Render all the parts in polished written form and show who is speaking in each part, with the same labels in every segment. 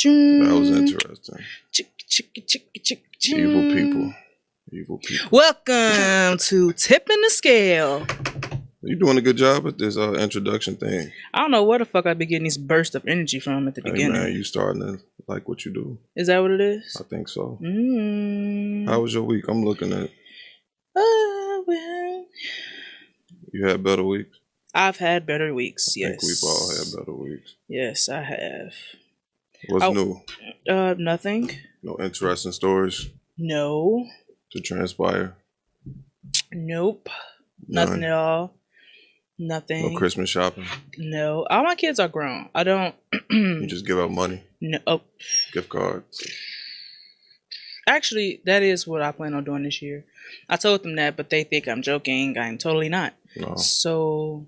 Speaker 1: That was interesting. Evil people. Evil people.
Speaker 2: Welcome to Tipping the Scale.
Speaker 1: You doing a good job at this introduction thing.
Speaker 2: I don't know where the fuck I be getting these bursts of energy from at the beginning.
Speaker 1: Man, you starting to like what you do.
Speaker 2: Is that what it is?
Speaker 1: I think so. How was your week? I'm looking at.
Speaker 2: Well,
Speaker 1: you had better weeks?
Speaker 2: I've had better weeks, yes.
Speaker 1: I think we've all had better weeks.
Speaker 2: Yes, I have.
Speaker 1: What's new?
Speaker 2: Nothing.
Speaker 1: No interesting stories?
Speaker 2: No.
Speaker 1: To transpire?
Speaker 2: Nope. None. Nothing at all. Nothing.
Speaker 1: No Christmas shopping?
Speaker 2: No. All my kids are grown. I don't.
Speaker 1: You just give out money?
Speaker 2: No. Oh.
Speaker 1: Gift cards?
Speaker 2: Actually, that is what I plan on doing this year. I told them that, but they think I'm joking. I'm totally not.
Speaker 1: No.
Speaker 2: So,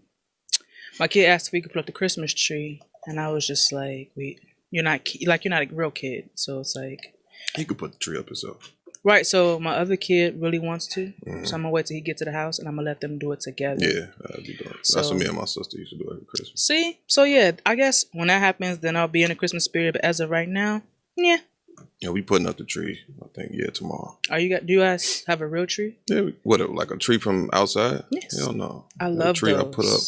Speaker 2: my kid asked if we could put up the Christmas tree, and I was just like, "Wait, you're not a real kid." So it's like,
Speaker 1: he could put the tree up himself.
Speaker 2: Right. So my other kid really wants to, so I'm gonna wait till he gets to the house, and I'm gonna let them do it together.
Speaker 1: Yeah, that'd be dope. So, that's what me and my sister used to do every Christmas.
Speaker 2: See, so yeah, I guess when that happens, then I'll be in the Christmas spirit. But as of right now, yeah.
Speaker 1: Yeah, we putting up the tree. I think tomorrow.
Speaker 2: Do you guys have a real tree?
Speaker 1: Yeah, like a tree from outside?
Speaker 2: Yes.
Speaker 1: Hell no.
Speaker 2: I love
Speaker 1: tree
Speaker 2: those.
Speaker 1: I put up.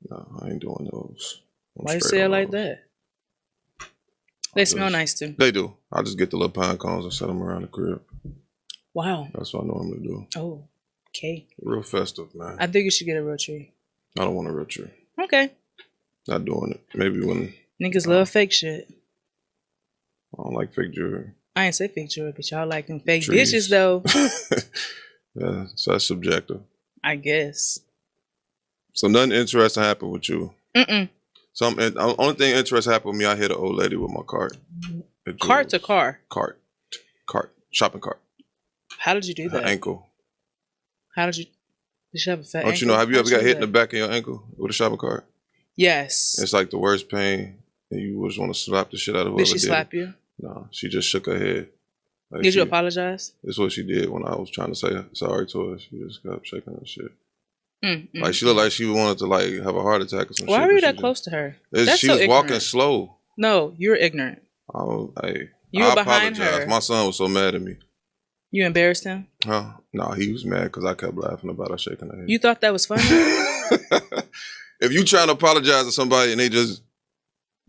Speaker 1: No, I ain't doing those.
Speaker 2: Why you say it like that? They smell nice too.
Speaker 1: They do. I just get the little pine cones and set them around the crib.
Speaker 2: Wow.
Speaker 1: That's what I normally do.
Speaker 2: Oh, okay.
Speaker 1: Real festive, man.
Speaker 2: I think you should get a real tree.
Speaker 1: I don't want a real tree.
Speaker 2: Okay.
Speaker 1: Not doing it. Maybe when
Speaker 2: niggas love fake shit.
Speaker 1: I don't like fake jewelry.
Speaker 2: I ain't say fake jewelry, but y'all like them fake bitches though.
Speaker 1: Yeah, so that's subjective.
Speaker 2: I guess.
Speaker 1: So nothing interesting happened with you.
Speaker 2: Mm-mm.
Speaker 1: The only thing interesting happened with me, I hit an old lady with my cart.
Speaker 2: Cart to car?
Speaker 1: Cart. Shopping cart.
Speaker 2: How did you do that?
Speaker 1: Her ankle.
Speaker 2: How did she have a fat ankle?
Speaker 1: Don't you know, have you ever got hit in the back of your ankle with a shopping cart?
Speaker 2: Yes.
Speaker 1: It's like the worst pain, and you just want to slap the shit out of her.
Speaker 2: Did she slap you?
Speaker 1: No, she just shook her head. Like
Speaker 2: did you apologize?
Speaker 1: That's what she did when I was trying to say sorry to her. She just kept shaking her shit. Like she looked like she wanted to have a heart attack or something.
Speaker 2: Why were you that close to her?
Speaker 1: She was walking slow.
Speaker 2: No, you're ignorant. You were behind her.
Speaker 1: My son was so mad at me.
Speaker 2: You embarrassed him?
Speaker 1: Huh? No, he was mad because I kept laughing about her shaking her head.
Speaker 2: You thought that was funny?
Speaker 1: If you trying to apologize to somebody and they just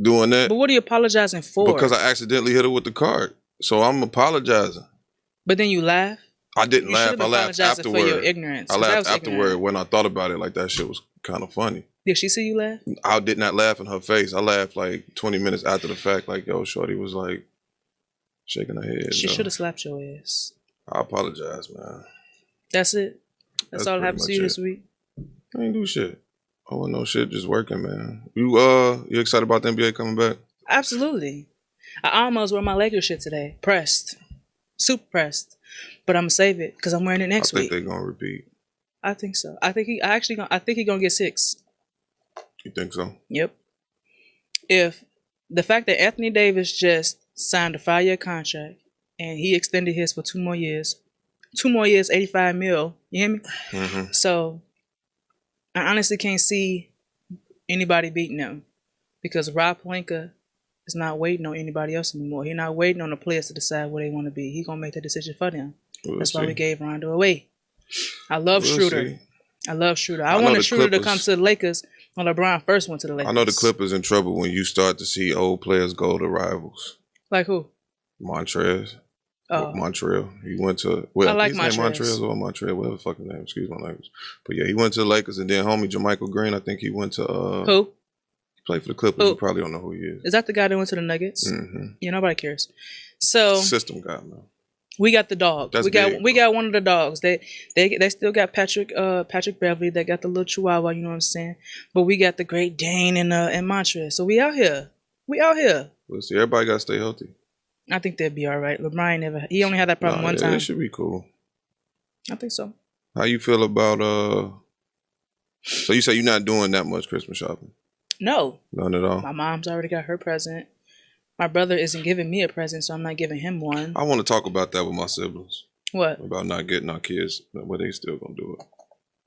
Speaker 1: doing that.
Speaker 2: But what are you apologizing for?
Speaker 1: Because I accidentally hit her with the cart. So I'm apologizing.
Speaker 2: But then you laugh?
Speaker 1: I didn't laugh. I laughed afterward.
Speaker 2: For your ignorance.
Speaker 1: I laughed afterward when I thought about it. Like that shit was kind of funny.
Speaker 2: Did she see you laugh?
Speaker 1: I did not laugh in her face. I laughed like 20 minutes after the fact. Like, yo, shorty was like shaking her head.
Speaker 2: She should have slapped your ass.
Speaker 1: I apologize, man.
Speaker 2: That's it? That's all that happened to you this week?
Speaker 1: I ain't do shit. I wasn't no shit, just working, man. You excited about the NBA coming back?
Speaker 2: Absolutely. I almost wore my Lakers shit today. Pressed. Super pressed. But I'm gonna save it because I'm wearing it next week.
Speaker 1: I think they're gonna repeat.
Speaker 2: I think so. I think he's gonna get 6.
Speaker 1: You think so?
Speaker 2: Yep. If the fact that Anthony Davis just signed a 5-year contract and he extended his for 2 more years, 85 mil. You hear me?
Speaker 1: Mm-hmm.
Speaker 2: So I honestly can't see anybody beating them because Rob Pelinka is not waiting on anybody else anymore. He's not waiting on the players to decide where they want to be. He's gonna make that decision for them. That's why we gave Rondo away. I love Schroeder. I love Schroeder. I wanted Schroeder to come to the Lakers when LeBron first went to the Lakers.
Speaker 1: I know the Clippers in trouble when you start to see old players go to rivals.
Speaker 2: Like who?
Speaker 1: Montrez.
Speaker 2: Oh.
Speaker 1: Montreal. He went to I
Speaker 2: like
Speaker 1: Montrez or Montreal, whatever the fucking name. Excuse my language. But yeah, he went to the Lakers and then homie Jermichael Green, I think he went to
Speaker 2: who?
Speaker 1: He played for the Clippers.
Speaker 2: Who?
Speaker 1: You probably don't know who he is.
Speaker 2: Is that the guy that went to the Nuggets?
Speaker 1: Mm-hmm.
Speaker 2: Yeah, nobody cares. So
Speaker 1: system guy, man.
Speaker 2: We got the dog.
Speaker 1: That's
Speaker 2: we got one of the dogs. They still got Patrick Beverly. They got the little Chihuahua. You know what I'm saying? But we got the Great Dane and Montrez. So we out here.
Speaker 1: We'll see. Everybody got to stay healthy.
Speaker 2: I think they'll be all right. LeBron he only had that problem one time.
Speaker 1: It should be cool.
Speaker 2: I think so.
Speaker 1: How you feel about So you say you're not doing that much Christmas shopping?
Speaker 2: No.
Speaker 1: None at all.
Speaker 2: My mom's already got her present. My brother isn't giving me a present, so I'm not giving him one.
Speaker 1: I want to talk about that with my siblings.
Speaker 2: What?
Speaker 1: About not getting our kids, but they still gonna do it.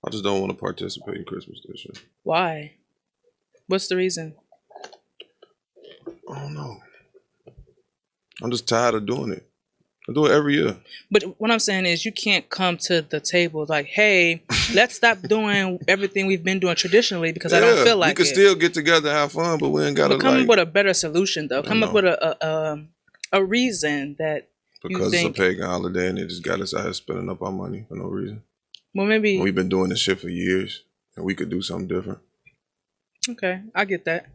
Speaker 1: I just don't want to participate in Christmas this year.
Speaker 2: Why? What's the reason?
Speaker 1: I don't know. I'm just tired of doing it. I do it every year.
Speaker 2: But what I'm saying is you can't come to the table like, hey, let's stop doing everything we've been doing traditionally because I don't feel like it.
Speaker 1: We can still get together and have fun, but we ain't got to
Speaker 2: come up with a better solution, though. Come up with a reason that
Speaker 1: because it's a pagan holiday and they just got us out here spending up our money for no reason.
Speaker 2: Well, maybe.
Speaker 1: We've been doing this shit for years and we could do something different.
Speaker 2: Okay, I get that.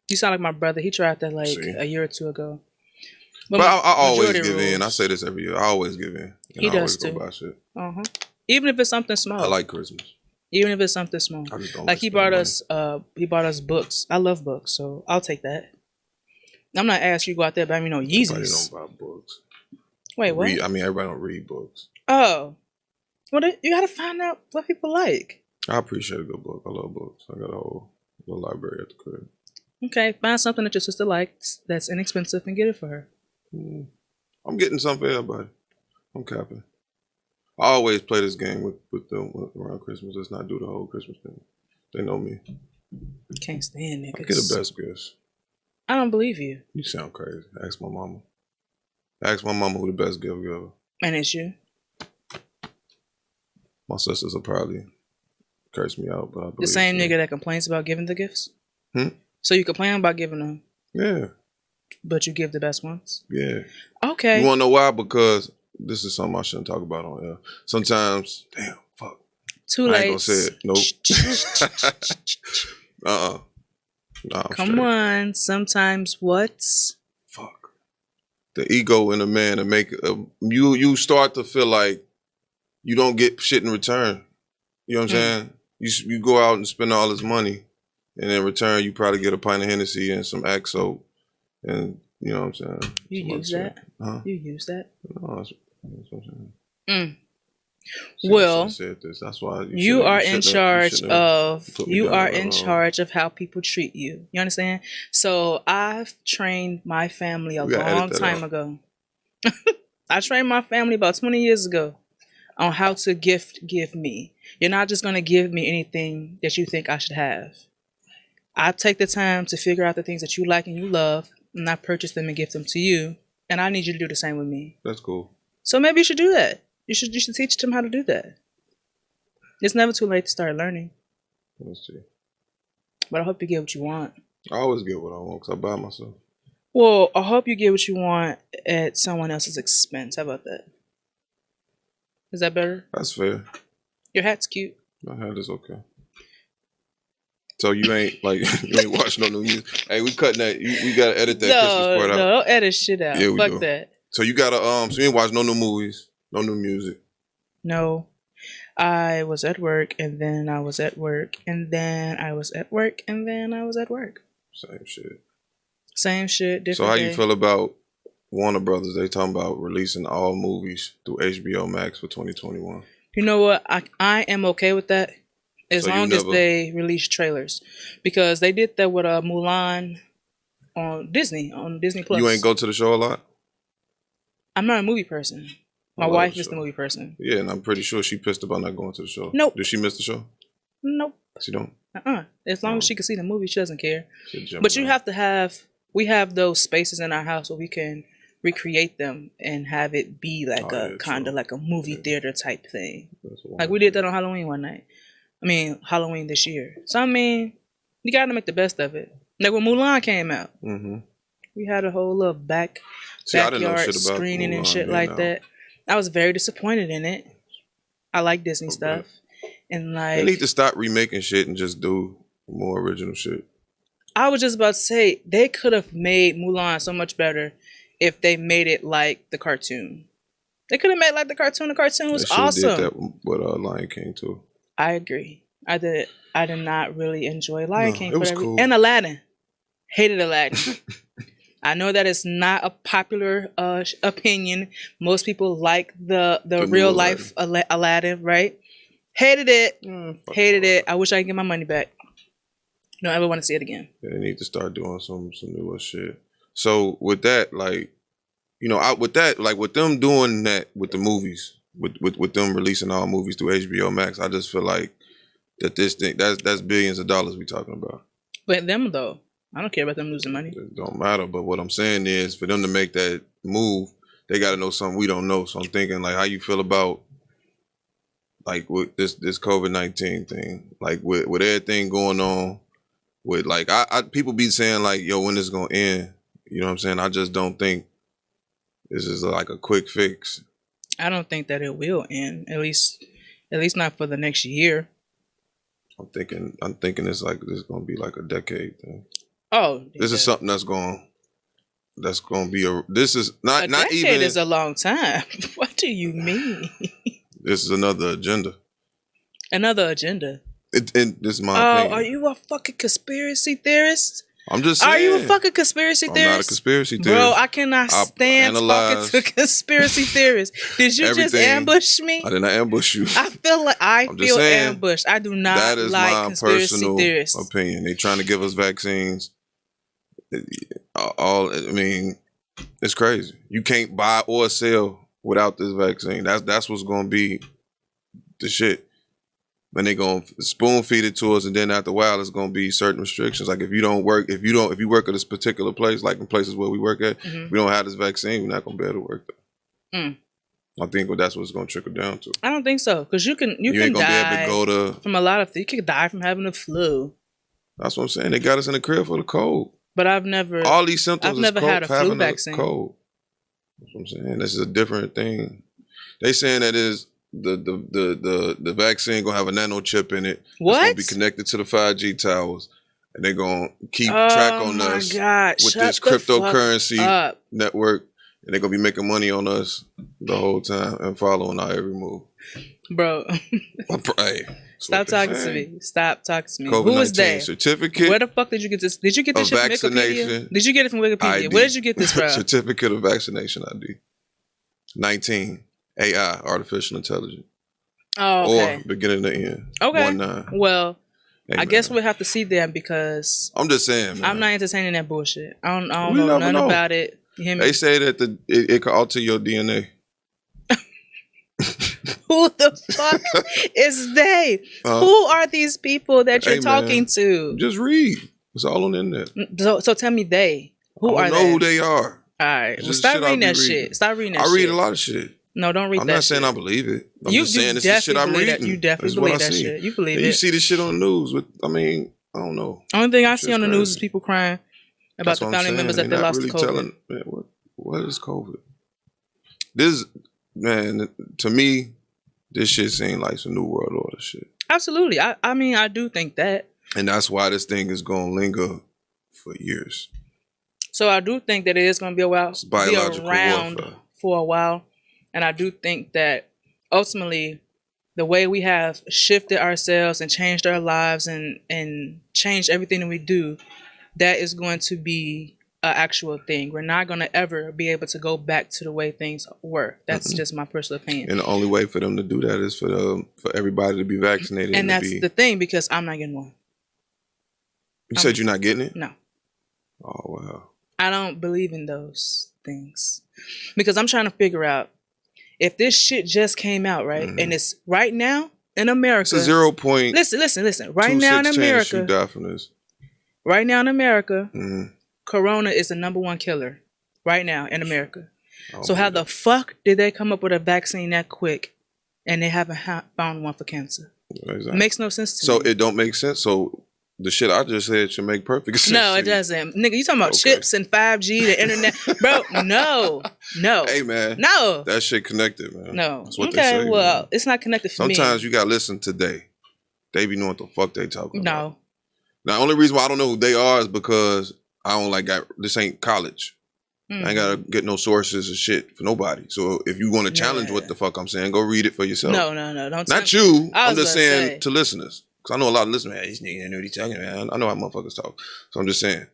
Speaker 2: You sound like my brother. He tried that like a year or two ago.
Speaker 1: But I always give in. I say this every year. I always give in.
Speaker 2: He does too.
Speaker 1: Go buy shit.
Speaker 2: Even if it's something small.
Speaker 1: I like Christmas.
Speaker 2: Even if it's something small.
Speaker 1: I just don't
Speaker 2: like he bought us books. I love books, so I'll take that. I'm not asking you to go out there and buy me no Yeezys.
Speaker 1: Everybody don't buy books.
Speaker 2: Wait, what?
Speaker 1: Everybody don't read books.
Speaker 2: Oh. Well, you gotta find out what people like.
Speaker 1: I appreciate a good book. I love books. I got a whole little library at the crib.
Speaker 2: Okay, find something that your sister likes that's inexpensive and get it for her.
Speaker 1: I'm getting something for everybody. I'm capping. I always play this game with them around Christmas. Let's not do the whole Christmas thing. They know me.
Speaker 2: Can't stand niggas.
Speaker 1: I get the best gifts.
Speaker 2: I don't believe you.
Speaker 1: You sound crazy. Ask my mama. Ask my mama who the best gift giver.
Speaker 2: And it's you.
Speaker 1: My sisters will probably curse me out, but I believe
Speaker 2: the same nigga that complains about giving the gifts? So you complain about giving them?
Speaker 1: Yeah.
Speaker 2: But you give the best ones?
Speaker 1: Yeah.
Speaker 2: Okay.
Speaker 1: You want to know why? Because this is something I shouldn't talk about on air. Sometimes, damn, fuck.
Speaker 2: Too late.
Speaker 1: I ain't gonna say it. Nope. Nah,
Speaker 2: come on. Sometimes what?
Speaker 1: Fuck. The ego in a man to make you start to feel like you don't get shit in return. You know what I'm saying? You go out and spend all this money, and in return you probably get a pint of Hennessy and some Axe soap, and you know what I'm saying.
Speaker 2: You use that? Huh? You use that?
Speaker 1: No, that's what I'm saying.
Speaker 2: Well,
Speaker 1: that's why
Speaker 2: you are in charge of how people treat you. You understand? So I've trained my family a long time ago. I trained my family about 20 years ago on how to give me. You're not just going to give me anything that you think I should have. I take the time to figure out the things that you like and you love, and I purchase them and give them to you. And I need you to do the same with me.
Speaker 1: That's cool.
Speaker 2: So maybe you should do that. You should teach them how to do that. It's never too late to start learning.
Speaker 1: Let's see.
Speaker 2: But I hope you get what you want.
Speaker 1: I always get what I want because I buy myself.
Speaker 2: Well, I hope you get what you want at someone else's expense. How about that? Is that better?
Speaker 1: That's fair.
Speaker 2: Your hat's cute.
Speaker 1: My hat is okay. So you ain't watching no new music. Hey, we cutting that. We gotta edit that Christmas part out.
Speaker 2: No, don't edit shit out. Yeah, fuck that.
Speaker 1: So you gotta so you ain't watch no new movies, no new music.
Speaker 2: No. I was at work and then I was at work and then I was at work and then I was at work.
Speaker 1: Same shit.
Speaker 2: Same shit, different.
Speaker 1: So how you feel about Warner Brothers? They talking about releasing all movies through HBO Max for 2021.
Speaker 2: You know what? I am okay with that. As long as they release trailers. Because they did that with Mulan on Disney Plus.
Speaker 1: You ain't go to the show a lot?
Speaker 2: I'm not a movie person. My wife is the movie person.
Speaker 1: Yeah, and I'm pretty sure she pissed about not going to the show.
Speaker 2: Nope.
Speaker 1: Did she miss the show?
Speaker 2: Nope.
Speaker 1: She don't?
Speaker 2: As long as she can see the movie, she doesn't care. But you have to we have those spaces in our house where we can recreate them and have it be like kind of like a movie theater type thing. Like we did that on Halloween one night. Halloween this year. So, you got to make the best of it. Like when Mulan came out, we had a whole little backyard screening and shit like that. I was very disappointed in it. I like Disney stuff. And
Speaker 1: they need to stop remaking shit and just do more original shit.
Speaker 2: I was just about to say, they could have made Mulan so much better if they made it like the cartoon. They could have made it like the cartoon. The cartoon was awesome. They did that with Lion King too. I agree. I did not really enjoy Lion King.
Speaker 1: It was cool.
Speaker 2: And Aladdin. Hated Aladdin. I know that it's not a popular opinion. Most people like the real life Aladdin, right? Hated it. Hated it. I wish I could get my money back. Don't ever want to see it again.
Speaker 1: Yeah, they need to start doing some newer shit. So with that, with them doing that with the movies, with them releasing all movies through HBO Max, I just feel like that this thing that's billions of dollars we talking about.
Speaker 2: But them though, I don't care about them losing money.
Speaker 1: It don't matter. But what I'm saying is for them to make that move, they got to know something we don't know. So I'm thinking, like, how you feel about, like, with this COVID-19 thing, like with everything going on, with like I people be saying like, yo, when is it gonna end? You know what I'm saying? I just don't think this is like a quick fix.
Speaker 2: I don't think that it will end. At least not for the next year.
Speaker 1: I'm thinking it's like this is gonna be like a decade thing.
Speaker 2: Oh,
Speaker 1: this is something that's going to be this is not
Speaker 2: decade
Speaker 1: even
Speaker 2: is a long time. What do you mean?
Speaker 1: This is another agenda.
Speaker 2: Another agenda.
Speaker 1: And this is my opinion.
Speaker 2: Are you a fucking conspiracy theorist?
Speaker 1: I'm just saying.
Speaker 2: Are you a fucking conspiracy theorist?
Speaker 1: I'm not a conspiracy theorist.
Speaker 2: Bro, I cannot stand talking to conspiracy theorists. Did you just ambush me?
Speaker 1: I did not ambush you.
Speaker 2: I feel ambushed. I do not
Speaker 1: that is
Speaker 2: like
Speaker 1: my
Speaker 2: conspiracy
Speaker 1: personal
Speaker 2: theorists.
Speaker 1: opinion. They're trying to give us vaccines. I mean, it's crazy. You can't buy or sell without this vaccine. That's what's going to be the shit. And they're going to spoon feed it to us, and then after a while, it's going to be certain restrictions. Like if you work at this particular place, like in places where we work at, if we don't have this vaccine, we're not going to be able to work there. I think that's what it's going to trickle down to.
Speaker 2: I don't think so, because you can
Speaker 1: ain't gonna
Speaker 2: die
Speaker 1: be able to go to
Speaker 2: from a lot of things. You could die from having the flu.
Speaker 1: That's what I'm saying. They got us in the crib for the cold.
Speaker 2: But I've never.
Speaker 1: All these symptoms.
Speaker 2: I've never had a flu vaccine.
Speaker 1: Cold. That's what I'm saying. This is a different thing. They saying that is the vaccine gonna have a nano chip in it.
Speaker 2: What?
Speaker 1: It's gonna be connected to the 5G towers, and they're gonna keep track on us with this cryptocurrency network, and they're gonna be making money on us the whole time and following our every move.
Speaker 2: Bro,
Speaker 1: hey,
Speaker 2: stop talking to me. Stop talking to me.
Speaker 1: COVID-19
Speaker 2: Who is that?
Speaker 1: Certificate.
Speaker 2: Where the fuck did you get this? Did you get this shit from Wikipedia? Did you get it from Wikipedia?
Speaker 1: ID.
Speaker 2: Where did you get this from?
Speaker 1: Certificate of vaccination ID. 19. AI, artificial intelligence.
Speaker 2: Oh, okay.
Speaker 1: Or beginning to end.
Speaker 2: Okay.
Speaker 1: 19.
Speaker 2: Well,
Speaker 1: hey,
Speaker 2: I guess we'll have to see them, because
Speaker 1: I'm just saying, man.
Speaker 2: I'm not entertaining that bullshit. I don't know none about it.
Speaker 1: They say that it could alter your DNA.
Speaker 2: Who the fuck is they? Who are these people that you're talking to?
Speaker 1: Just read. It's all on the internet.
Speaker 2: So tell me they. Who are they?
Speaker 1: I don't know who they are.
Speaker 2: All right. Well, stop reading that shit. Stop reading that shit.
Speaker 1: I read a lot of shit.
Speaker 2: No, don't read that shit.
Speaker 1: I'm not saying I believe it. I'm just saying this is shit I'm reading.
Speaker 2: You definitely believe that shit. You believe it.
Speaker 1: You see this shit on the news. I don't know.
Speaker 2: Only thing I see on the news is people crying about the family members that they lost to COVID.
Speaker 1: What is COVID? This, man, to me, this shit seems like some New World Order shit.
Speaker 2: Absolutely. I mean, I do think that.
Speaker 1: And that's why this thing is going to linger for years.
Speaker 2: So I do think that it is going to be around
Speaker 1: warfare.
Speaker 2: For a while. And I do think that ultimately the way we have shifted ourselves and changed our lives and changed everything that we do, that is going to be an actual thing. We're not going to ever be able to go back to the way things were. That's just my personal opinion.
Speaker 1: And the only way for them to do that is for everybody to be vaccinated.
Speaker 2: And that's the thing, because I'm not getting one.
Speaker 1: You said you're not getting it?
Speaker 2: No.
Speaker 1: Oh, wow.
Speaker 2: I don't believe in those things, because I'm trying to figure out if this shit just came out, right? And it's right now in America.
Speaker 1: It's a 0.
Speaker 2: Listen. Right now in America.
Speaker 1: You die from this.
Speaker 2: Right now in America, Corona is the #1 killer. Right now in America. So how the fuck did they come up with a vaccine that quick, and they haven't found one for cancer? Exactly. It makes no sense to me.
Speaker 1: So it don't make sense. So the shit I just said should make perfect sense.
Speaker 2: No, it doesn't. Nigga, you talking about chips and 5G, the internet. Bro, no. Hey,
Speaker 1: man.
Speaker 2: No.
Speaker 1: That shit connected, man.
Speaker 2: No.
Speaker 1: That's what they say,
Speaker 2: well,
Speaker 1: man.
Speaker 2: It's not connected for me.
Speaker 1: Sometimes you got to listen today. They be knowing what the fuck they talking about.
Speaker 2: No.
Speaker 1: Now, the only reason why I don't know who they are is because I don't this ain't college. I ain't got to get no sources or shit for nobody. So if you want to challenge what the fuck I'm saying, go read it for yourself.
Speaker 2: No. Don't
Speaker 1: Not you. I'm just saying to listeners. Because I know a lot of listeners, man, these niggas know what he's talking about. I know how motherfuckers talk. So I'm just saying.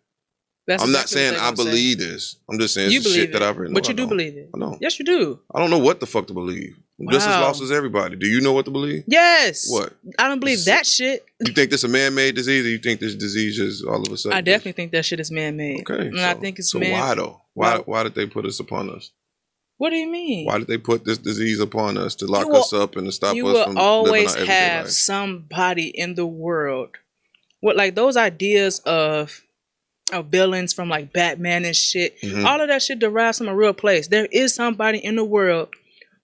Speaker 1: I'm not saying I believe this. I'm just saying it's the shit that I've written.
Speaker 2: But you do believe it.
Speaker 1: I know.
Speaker 2: Yes, you do.
Speaker 1: I don't know what the fuck to believe. I'm just as lost as everybody. Do you know what to believe?
Speaker 2: Yes.
Speaker 1: What?
Speaker 2: I don't believe that shit.
Speaker 1: You think this a man-made disease, or you think this disease is all of a sudden?
Speaker 2: I definitely think that shit is man-made.
Speaker 1: Okay.
Speaker 2: And I think it's man.
Speaker 1: So why though? Why did they put this upon us?
Speaker 2: What do you mean?
Speaker 1: Why did they put this disease upon us to lock us up and to stop us from living our everyday life?
Speaker 2: You will always have somebody in the world with like those ideas of of villains from like Batman and shit.
Speaker 1: Mhm.
Speaker 2: All of that shit derives from a real place. There is somebody in the world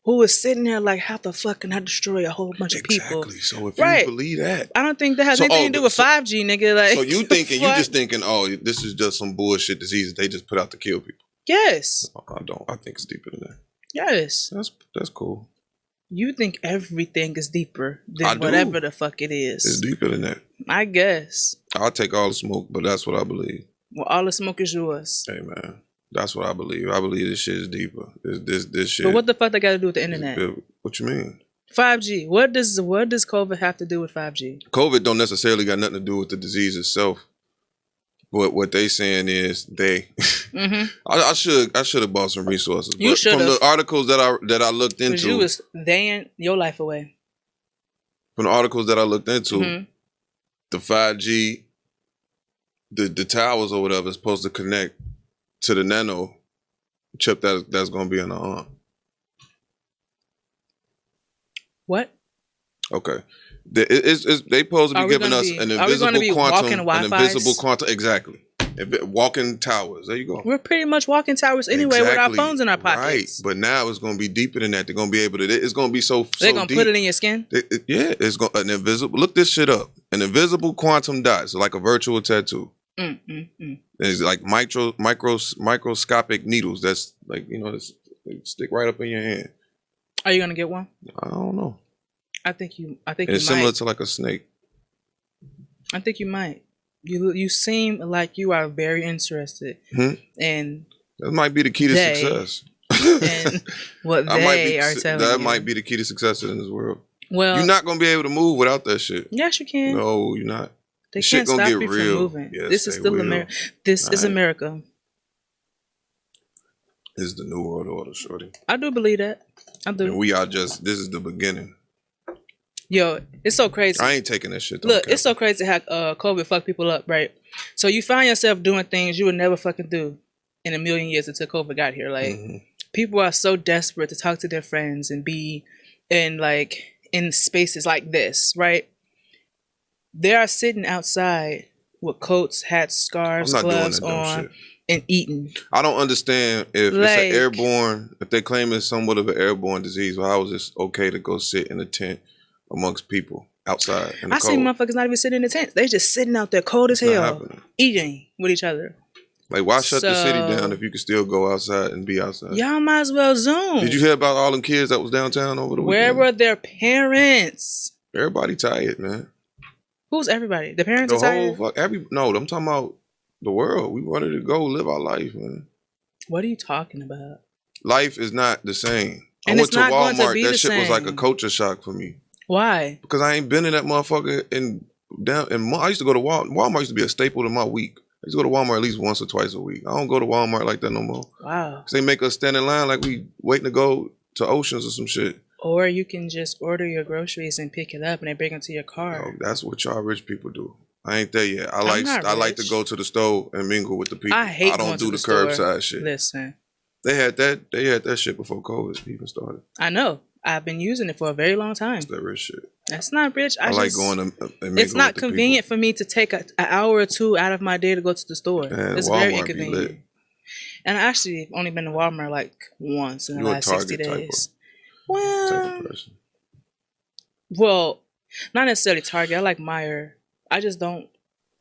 Speaker 2: who is sitting there like, how the fuck can I destroy a whole bunch of people?
Speaker 1: Exactly. So if
Speaker 2: Right.
Speaker 1: you believe that,
Speaker 2: I don't think that has anything to do with 5G, nigga. Like,
Speaker 1: so you
Speaker 2: the
Speaker 1: thinking you
Speaker 2: fuck?
Speaker 1: just thinking, oh, this is just some bullshit disease they just put out to kill people.
Speaker 2: Yes.
Speaker 1: I don't. I think it's deeper than that.
Speaker 2: Yes.
Speaker 1: That's cool.
Speaker 2: You think everything is deeper
Speaker 1: I
Speaker 2: than
Speaker 1: do.
Speaker 2: whatever the fuck it is.
Speaker 1: It's deeper than that.
Speaker 2: I guess.
Speaker 1: I'll take all the smoke, but that's what I believe.
Speaker 2: Well, all the smoke is yours.
Speaker 1: Hey man, that's what I believe. I believe this shit is deeper. This shit.
Speaker 2: But what the fuck they got to do with the internet?
Speaker 1: What you mean?
Speaker 2: 5G. What does COVID have to do with 5G?
Speaker 1: COVID don't necessarily got nothing to do with the disease itself. But what they saying is they.
Speaker 2: Mm-hmm.
Speaker 1: I should have bought some resources.
Speaker 2: You should have.
Speaker 1: From the articles that I looked into.
Speaker 2: Because you was daying your life away.
Speaker 1: From the articles that I looked into,
Speaker 2: Mm-hmm.
Speaker 1: the 5G, the towers or whatever is supposed to connect to the nano chip that's going to be in the arm.
Speaker 2: What?
Speaker 1: Okay. They supposed to be giving us an invisible quantum, exactly. Walking towers. There you go.
Speaker 2: We're pretty much walking towers anyway with our phones in our pockets.
Speaker 1: Right, but now it's going to be deeper than that. They're going to be able to. It's going to be so.
Speaker 2: They're going to put it in your skin.
Speaker 1: Yeah, it's going an invisible. Look this shit up. An invisible quantum dot. So like a virtual tattoo. It's like microscopic needles. That's like they stick right up in your hand.
Speaker 2: Are you gonna get one?
Speaker 1: I don't know.
Speaker 2: I think you
Speaker 1: It's similar to like a snake.
Speaker 2: I think you might. You seem like you are very interested, and
Speaker 1: that might be the key to success.
Speaker 2: And what they are telling you.
Speaker 1: That might be the key to success in this world.
Speaker 2: Well,
Speaker 1: you're not gonna be able to move without that shit.
Speaker 2: Yes, you can.
Speaker 1: No, you're not.
Speaker 2: They can't stop you from moving.
Speaker 1: Yes,
Speaker 2: this is still America. This is America.
Speaker 1: This is the new world order, shorty.
Speaker 2: I do believe that. I do.
Speaker 1: And we are this is the beginning.
Speaker 2: Yo, it's so crazy.
Speaker 1: I ain't taking that shit.
Speaker 2: Look, it's so crazy how COVID fucked people up, right? So you find yourself doing things you would never fucking do in a million years until COVID got here. Like, people are so desperate to talk to their friends and be in spaces like this, right? They are sitting outside with coats, hats, scarves, gloves on, and eating.
Speaker 1: I don't understand if it's an airborne, if they claim it's somewhat of an airborne disease, well, how is this okay to go sit in a tent amongst people outside in the cold?
Speaker 2: See motherfuckers not even sitting in the tent. They just sitting out there cold as hell, eating with each other.
Speaker 1: Like, why shut the city down if you can still go outside and be outside?
Speaker 2: Y'all might as well Zoom.
Speaker 1: Did you hear about all them kids that was downtown over the weekend?
Speaker 2: Where were their parents?
Speaker 1: Everybody tired, man.
Speaker 2: Who's everybody? The parents are tired?
Speaker 1: No, I'm talking about the world. We wanted to go live our life, man.
Speaker 2: What are you talking about?
Speaker 1: Life is not the same.
Speaker 2: And
Speaker 1: I went to
Speaker 2: Walmart.
Speaker 1: That shit was like a culture shock for me.
Speaker 2: Why?
Speaker 1: Because I ain't been in that motherfucker I used to go to Walmart. Walmart used to be a staple in my week. I used to go to Walmart at least once or twice a week. I don't go to Walmart like that no more.
Speaker 2: Wow.
Speaker 1: Because they make us stand in line like we waiting to go to Oceans or some shit.
Speaker 2: Or you can just order your groceries and pick it up and they bring it to your car.
Speaker 1: No, that's what y'all rich people do. I ain't there yet. I like to go to the store and mingle with the people.
Speaker 2: I
Speaker 1: don't do the curbside shit.
Speaker 2: Listen.
Speaker 1: They had that shit before COVID even started.
Speaker 2: I know. I've been using it for a very long time.
Speaker 1: That's that rich shit.
Speaker 2: That's not rich.
Speaker 1: I like going and mingle.
Speaker 2: It's not convenient for me to take an hour or two out of my day to go to the store.
Speaker 1: Man,
Speaker 2: it's
Speaker 1: Walmart
Speaker 2: very inconvenient. And I actually only been to Walmart like once in the last 60 days. Well, not necessarily Target. I like Meijer. I just don't.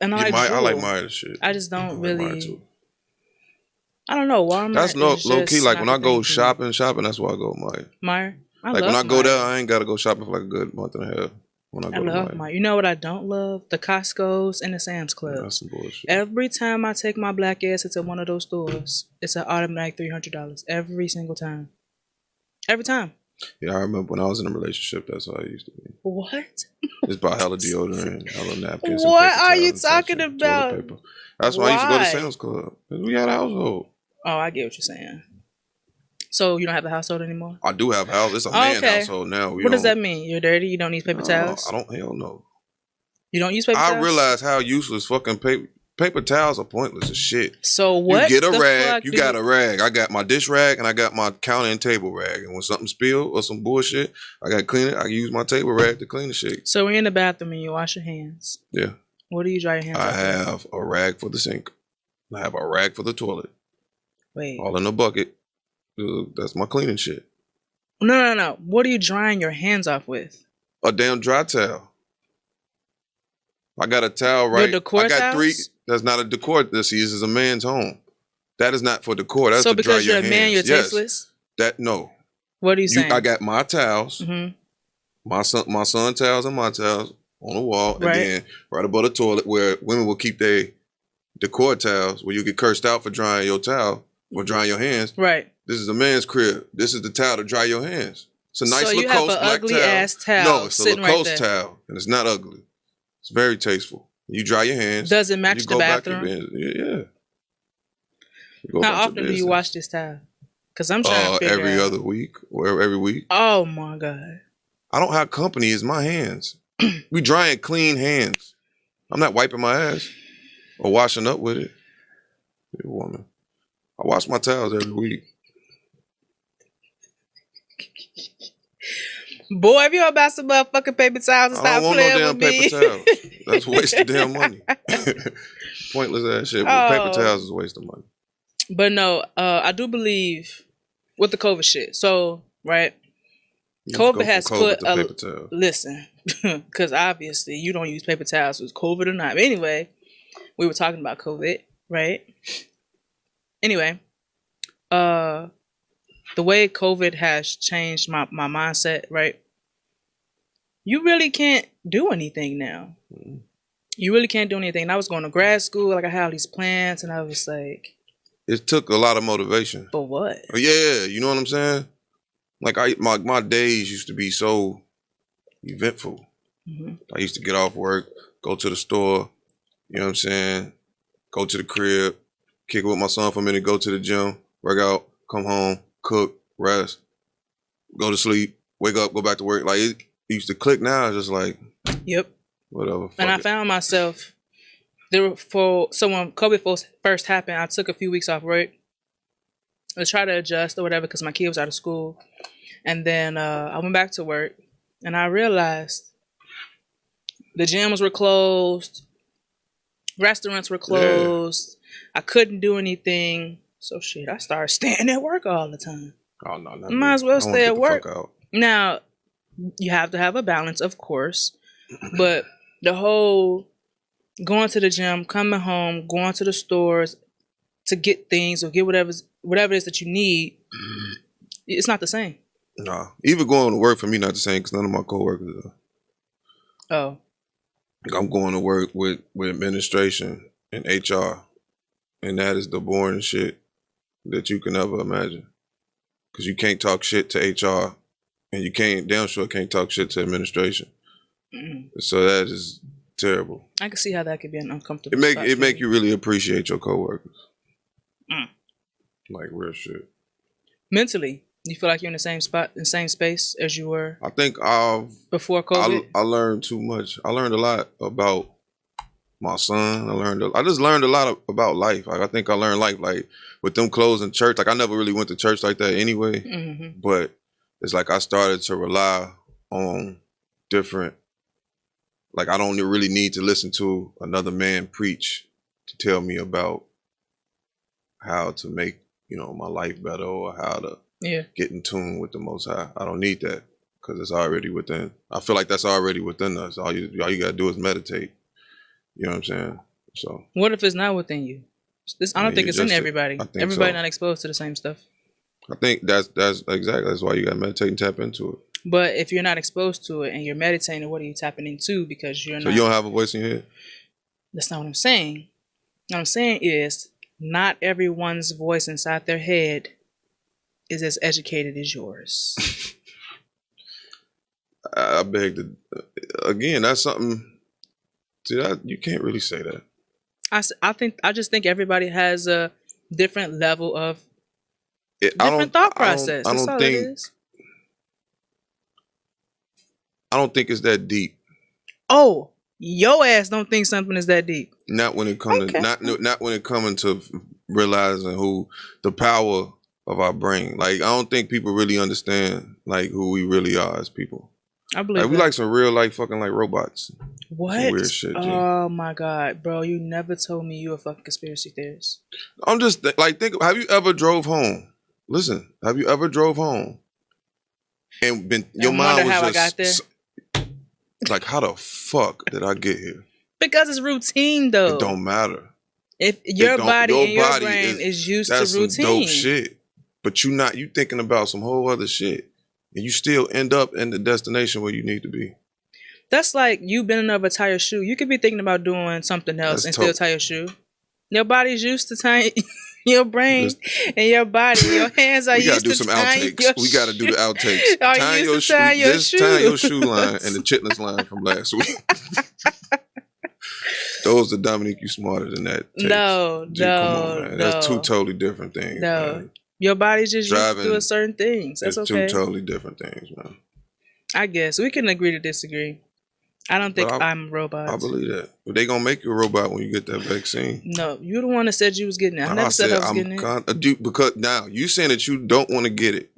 Speaker 2: And I like
Speaker 1: Meijer shit.
Speaker 2: I just don't really. I don't know. Walmart.
Speaker 1: That's low key. Like when I go shopping, that's why I go Meijer.
Speaker 2: Meijer.
Speaker 1: Like when I go there, I ain't gotta go shopping for like a good month and a half. When I love Meijer.
Speaker 2: You know what I don't love? The Costco's and the Sam's Club.
Speaker 1: That's some bullshit.
Speaker 2: Every time I take my black ass into one of those stores, it's an automatic $300 every single time. Every time.
Speaker 1: Yeah, I remember when I was in a relationship, that's how I used to be.
Speaker 2: What?
Speaker 1: Just buy hella deodorant, hella napkins.
Speaker 2: What are you talking about?
Speaker 1: That's why I used to go to Sam's Club. We had a household.
Speaker 2: Oh, I get what you're saying. So you don't have a household anymore?
Speaker 1: I do have a house. It's a man household now.
Speaker 2: What does that mean? You're dirty? You don't use paper towels?
Speaker 1: I don't. Hell no.
Speaker 2: You don't use paper towels?
Speaker 1: I realize how useless fucking paper towels are pointless as shit.
Speaker 2: So what?
Speaker 1: You get a rag. You got a rag. I got my dish rag and I got my counter and table rag. And when something spilled or some bullshit, I got to clean it. I can use my table rag to clean the shit.
Speaker 2: So when you're in the bathroom and you wash your hands.
Speaker 1: Yeah.
Speaker 2: What do you dry your hands
Speaker 1: I have a rag for the sink. I have a rag for the toilet.
Speaker 2: Wait.
Speaker 1: All in a bucket. That's my cleaning shit.
Speaker 2: No. What are you drying your hands off with?
Speaker 1: A damn dry towel. I got a towel, right?
Speaker 2: Your decor
Speaker 1: I got
Speaker 2: towels?
Speaker 1: 3. That's not a decor. This is a man's home. That is not for decor. That's
Speaker 2: So
Speaker 1: to dry
Speaker 2: because
Speaker 1: your
Speaker 2: you're a man, you're
Speaker 1: hands. Yes.
Speaker 2: tasteless?
Speaker 1: No.
Speaker 2: What are you saying?
Speaker 1: I got my towels.
Speaker 2: Mm-hmm.
Speaker 1: My son towels and my towels on the wall. And
Speaker 2: Right.
Speaker 1: then right above the toilet where women will keep their decor towels, where you get cursed out for drying your towel or drying your hands.
Speaker 2: Right.
Speaker 1: This is a man's crib. This is the towel to dry your hands. It's a nice
Speaker 2: so you
Speaker 1: Lacoste
Speaker 2: have an
Speaker 1: black
Speaker 2: ugly
Speaker 1: towel.
Speaker 2: ass towel
Speaker 1: No, it's a
Speaker 2: sitting right
Speaker 1: Lacoste
Speaker 2: there.
Speaker 1: towel. And it's not ugly. It's very tasteful. You dry your hands.
Speaker 2: Does it match
Speaker 1: you
Speaker 2: the
Speaker 1: go back
Speaker 2: bathroom?
Speaker 1: your bed. Yeah. You go
Speaker 2: How
Speaker 1: about your
Speaker 2: often do you
Speaker 1: business.
Speaker 2: wash this towel? Because I'm trying to figure
Speaker 1: every
Speaker 2: out.
Speaker 1: other week or every week.
Speaker 2: Oh my God.
Speaker 1: I don't have company. It's my hands. We drying clean hands. I'm not wiping my ass or washing up with it. You woman. I wash my towels every week.
Speaker 2: Boy, if you about some motherfucking paper towels and
Speaker 1: I
Speaker 2: stop
Speaker 1: don't want
Speaker 2: playing
Speaker 1: no damn
Speaker 2: with me.
Speaker 1: paper towels. That's a waste of damn money. Pointless ass shit. But paper towels is a waste of money.
Speaker 2: But no, I do believe with the COVID shit. So, right,
Speaker 1: You go
Speaker 2: COVID
Speaker 1: from
Speaker 2: has
Speaker 1: COVID
Speaker 2: put
Speaker 1: to
Speaker 2: a
Speaker 1: paper towels.
Speaker 2: listen, because obviously you don't use paper towels, was COVID or not. But anyway, we were talking about COVID, right? Anyway, the way COVID has changed my mindset, right? You really can't do anything now.
Speaker 1: Mhm.
Speaker 2: You really can't do anything. And I was going to grad school, like I had all these plans, and I was like,
Speaker 1: It took a lot of motivation.
Speaker 2: but what?
Speaker 1: Yeah, you know what I'm saying? Like my days used to be so eventful.
Speaker 2: Mm-hmm.
Speaker 1: I used to get off work, go to the store, you know what I'm saying? Go to the crib, kick it with my son for a minute, go to the gym, work out, come home, cook, rest, go to sleep, wake up, go back to work. Like it used to click. Now it's just like,
Speaker 2: Yep.
Speaker 1: whatever.
Speaker 2: And I found myself there when COVID first happened. I took a few weeks off work to try to adjust or whatever because my kid was out of school, and then I went back to work, and I realized the gyms were closed, restaurants were closed. I couldn't do anything, so shit. I started staying at work all the time.
Speaker 1: Oh no, not
Speaker 2: Might
Speaker 1: me.
Speaker 2: as well
Speaker 1: I wanna
Speaker 2: stay
Speaker 1: get
Speaker 2: at
Speaker 1: the
Speaker 2: work.
Speaker 1: fuck out.
Speaker 2: Now, you have to have a balance, of course, but the whole going to the gym, coming home, going to the stores to get things or get whatever it is that you need, it's not the same.
Speaker 1: Nah, even going to work for me not the same because none of my coworkers are.
Speaker 2: Oh,
Speaker 1: I'm going to work with administration and HR, and that is the boring shit that you can ever imagine. Because you can't talk shit to HR, and you can't talk shit to administration.
Speaker 2: mm.
Speaker 1: So that is terrible.
Speaker 2: I can see how that could be an uncomfortable.
Speaker 1: It make you really appreciate your coworkers.
Speaker 2: Mm.
Speaker 1: Like real shit.
Speaker 2: Mentally. You feel like you're in the same spot, in the same space as you were
Speaker 1: I think
Speaker 2: before COVID.
Speaker 1: I learned too much. I learned a lot about my son. I just learned a lot about life. Like I think I learned life. Like with them closing church. Like I never really went to church like that anyway.
Speaker 2: Mm-hmm.
Speaker 1: But it's like I started to rely on different. Like I don't really need to listen to another man preach to tell me about how to make my life better or how to get in tune with the Most High. I don't need that because it's already within. I feel like that's already within us. All you gotta do is meditate. You know what I'm saying? So
Speaker 2: What if it's not within you? I don't think it's in everybody.
Speaker 1: I think
Speaker 2: Everybody
Speaker 1: so.
Speaker 2: not exposed to the same stuff.
Speaker 1: I think that's exactly that's why you gotta meditate and tap into it.
Speaker 2: But if you're not exposed to it and you're meditating, what are you tapping into? Because you're
Speaker 1: So
Speaker 2: not.
Speaker 1: you don't have a voice in your head?
Speaker 2: That's not what I'm saying. What I'm saying is not everyone's voice inside their head is as educated as yours.
Speaker 1: I beg to again. That's something. See, you can't really say that.
Speaker 2: I just think everybody has a different level of different thought process. That's all it is.
Speaker 1: I don't think it's that deep.
Speaker 2: Oh, your ass don't think something is that deep.
Speaker 1: Not when it comes to not when it comes to realizing who the power of our brain. Like I don't think people really understand like who we really are as people.
Speaker 2: I believe
Speaker 1: Like we
Speaker 2: that.
Speaker 1: like some real life fucking like robots.
Speaker 2: What?
Speaker 1: Some weird shit, G.
Speaker 2: Oh my god, bro! You never told me you a fucking conspiracy theorist.
Speaker 1: I'm just like think. Have you ever drove home? Listen, have you ever drove home and been your mind was
Speaker 2: how
Speaker 1: just
Speaker 2: I got there.
Speaker 1: like, how the fuck did I get here?
Speaker 2: Because it's routine, though.
Speaker 1: It don't matter.
Speaker 2: If your body and your
Speaker 1: body
Speaker 2: brain is used
Speaker 1: that's
Speaker 2: to routine,
Speaker 1: some dope shit. But you thinking about some whole other shit, and you still end up in the destination where you need to be.
Speaker 2: That's like you bending over a tire shoe. You could be thinking about doing something else and still tie your shoe. Your body's used to tying your brain and your body. Your hands are used to tying your shoe.
Speaker 1: We got to do the outtakes.
Speaker 2: Tying your shoe.
Speaker 1: Tying your shoe line and the chitlins line from last week. Those are Dominique. You smarter than that. Tapes.
Speaker 2: No,
Speaker 1: Come on, man. That's two totally different things.
Speaker 2: No,
Speaker 1: man.
Speaker 2: Your body's just used to doing certain things. That's okay.
Speaker 1: Two totally different things, man.
Speaker 2: I guess we can agree to disagree. I don't think I'm a robot.
Speaker 1: I believe that. But they gonna make you a robot when you get that vaccine.
Speaker 2: No, you the one that said you was getting it. I never said I was getting it.
Speaker 1: Because now you saying that you don't want to get it.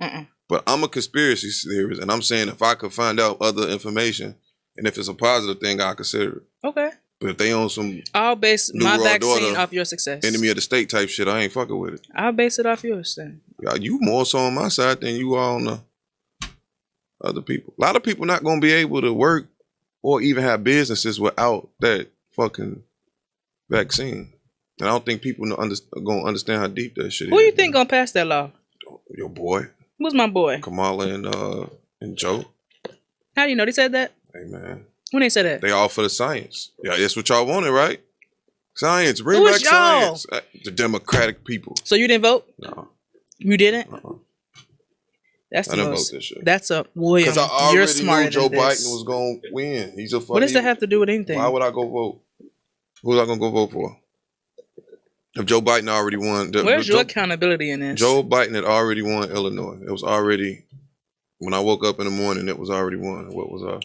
Speaker 1: But I'm a conspiracy theorist, and I'm saying if I could find out other information, and if it's a positive thing, I consider it.
Speaker 2: Okay.
Speaker 1: But if they own some,
Speaker 2: I'll base my vaccine off your success.
Speaker 1: Enemy of the state type shit, I ain't fucking with it.
Speaker 2: I'll base it off yours then.
Speaker 1: You more so on my side than you are on the other people. A lot of people not gonna be able to work or even have businesses without that fucking vaccine. And I don't think people gonna understand how deep that shit is.
Speaker 2: Who you think gonna pass that law?
Speaker 1: Your boy.
Speaker 2: Who's my boy?
Speaker 1: Kamala and Joe.
Speaker 2: How do you know they said that?
Speaker 1: Hey man.
Speaker 2: When they said that?
Speaker 1: They all for the science. Yeah, that's what y'all wanted, right? Science. Bring back science. The Democratic people.
Speaker 2: So you didn't vote?
Speaker 1: No.
Speaker 2: You didn't? That's
Speaker 1: I didn't vote this shit.
Speaker 2: That's a William.
Speaker 1: Because I
Speaker 2: You're
Speaker 1: already
Speaker 2: smarter
Speaker 1: knew Joe
Speaker 2: than
Speaker 1: Biden
Speaker 2: this.
Speaker 1: was going to win. He's a fucking.
Speaker 2: What does that have to do with anything?
Speaker 1: Why would I go vote? Who was I going to go vote for? If Joe Biden already won.
Speaker 2: Where's your accountability in this?
Speaker 1: Joe Biden had already won Illinois. It was already, when I woke up in the morning, it was already won. What was I?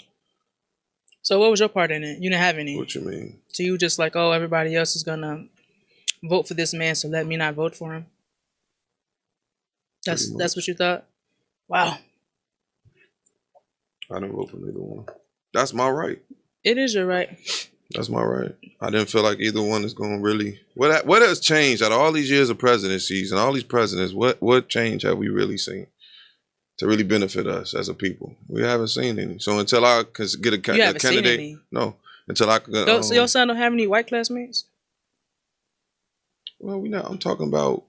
Speaker 2: So what was your part in it? You didn't have any.
Speaker 1: What you mean?
Speaker 2: So you just like, oh, everybody else is going to vote for this man, so let me not vote for him? That's what you thought? Wow.
Speaker 1: I didn't vote for neither one. That's my right.
Speaker 2: It is your right.
Speaker 1: That's my right. I didn't feel like either one is going to really... What has changed out of all these years of presidencies and all these presidents? What change have we really seen to really benefit us as a people? We haven't seen any. So until I get a candidate...
Speaker 2: Seen any.
Speaker 1: No. Until I can...
Speaker 2: So your son don't have any white classmates?
Speaker 1: Well, I'm talking about...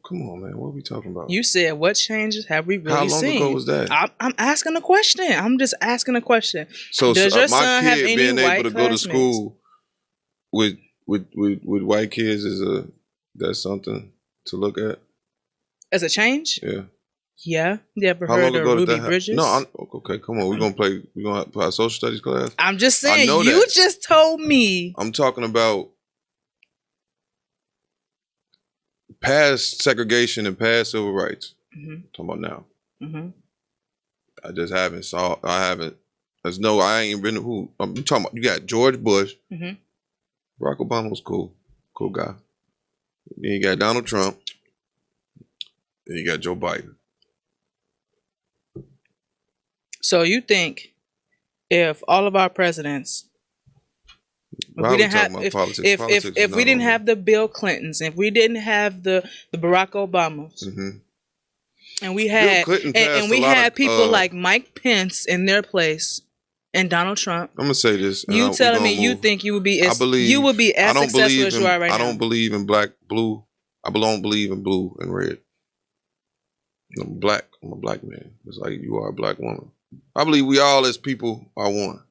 Speaker 1: Come on, man. What are we talking about?
Speaker 2: You said, what changes have we really seen?
Speaker 1: How long ago was that?
Speaker 2: I'm asking a question. I'm just asking a question.
Speaker 1: So
Speaker 2: does your
Speaker 1: my
Speaker 2: son
Speaker 1: kid
Speaker 2: have any
Speaker 1: being
Speaker 2: white
Speaker 1: able to go to school with white kids that's something to look at?
Speaker 2: As a change?
Speaker 1: Yeah.
Speaker 2: Yeah. You ever heard of Ruby Bridges?
Speaker 1: No. Okay. Come on. We're gonna have a social studies class.
Speaker 2: I'm just saying. You just told me.
Speaker 1: I'm talking about past segregation and past civil rights. I'm talking about now. I just haven't saw. I ain't been who. I'm talking about. You got George Bush. Barack Obama was cool guy. Then you got Donald Trump. Then you got Joe Biden.
Speaker 2: So you think if all of our presidents, if we didn't have the Bill Clintons, if we didn't have the Barack Obamas, and we had people like Mike Pence in their place and Donald Trump,
Speaker 1: I'm gonna say this.
Speaker 2: You telling me you think you would be as successful as you are right now?
Speaker 1: I don't believe in blue. I don't believe in blue and red. I'm black. I'm a black man. It's like you are a black woman. I believe we all as people are one.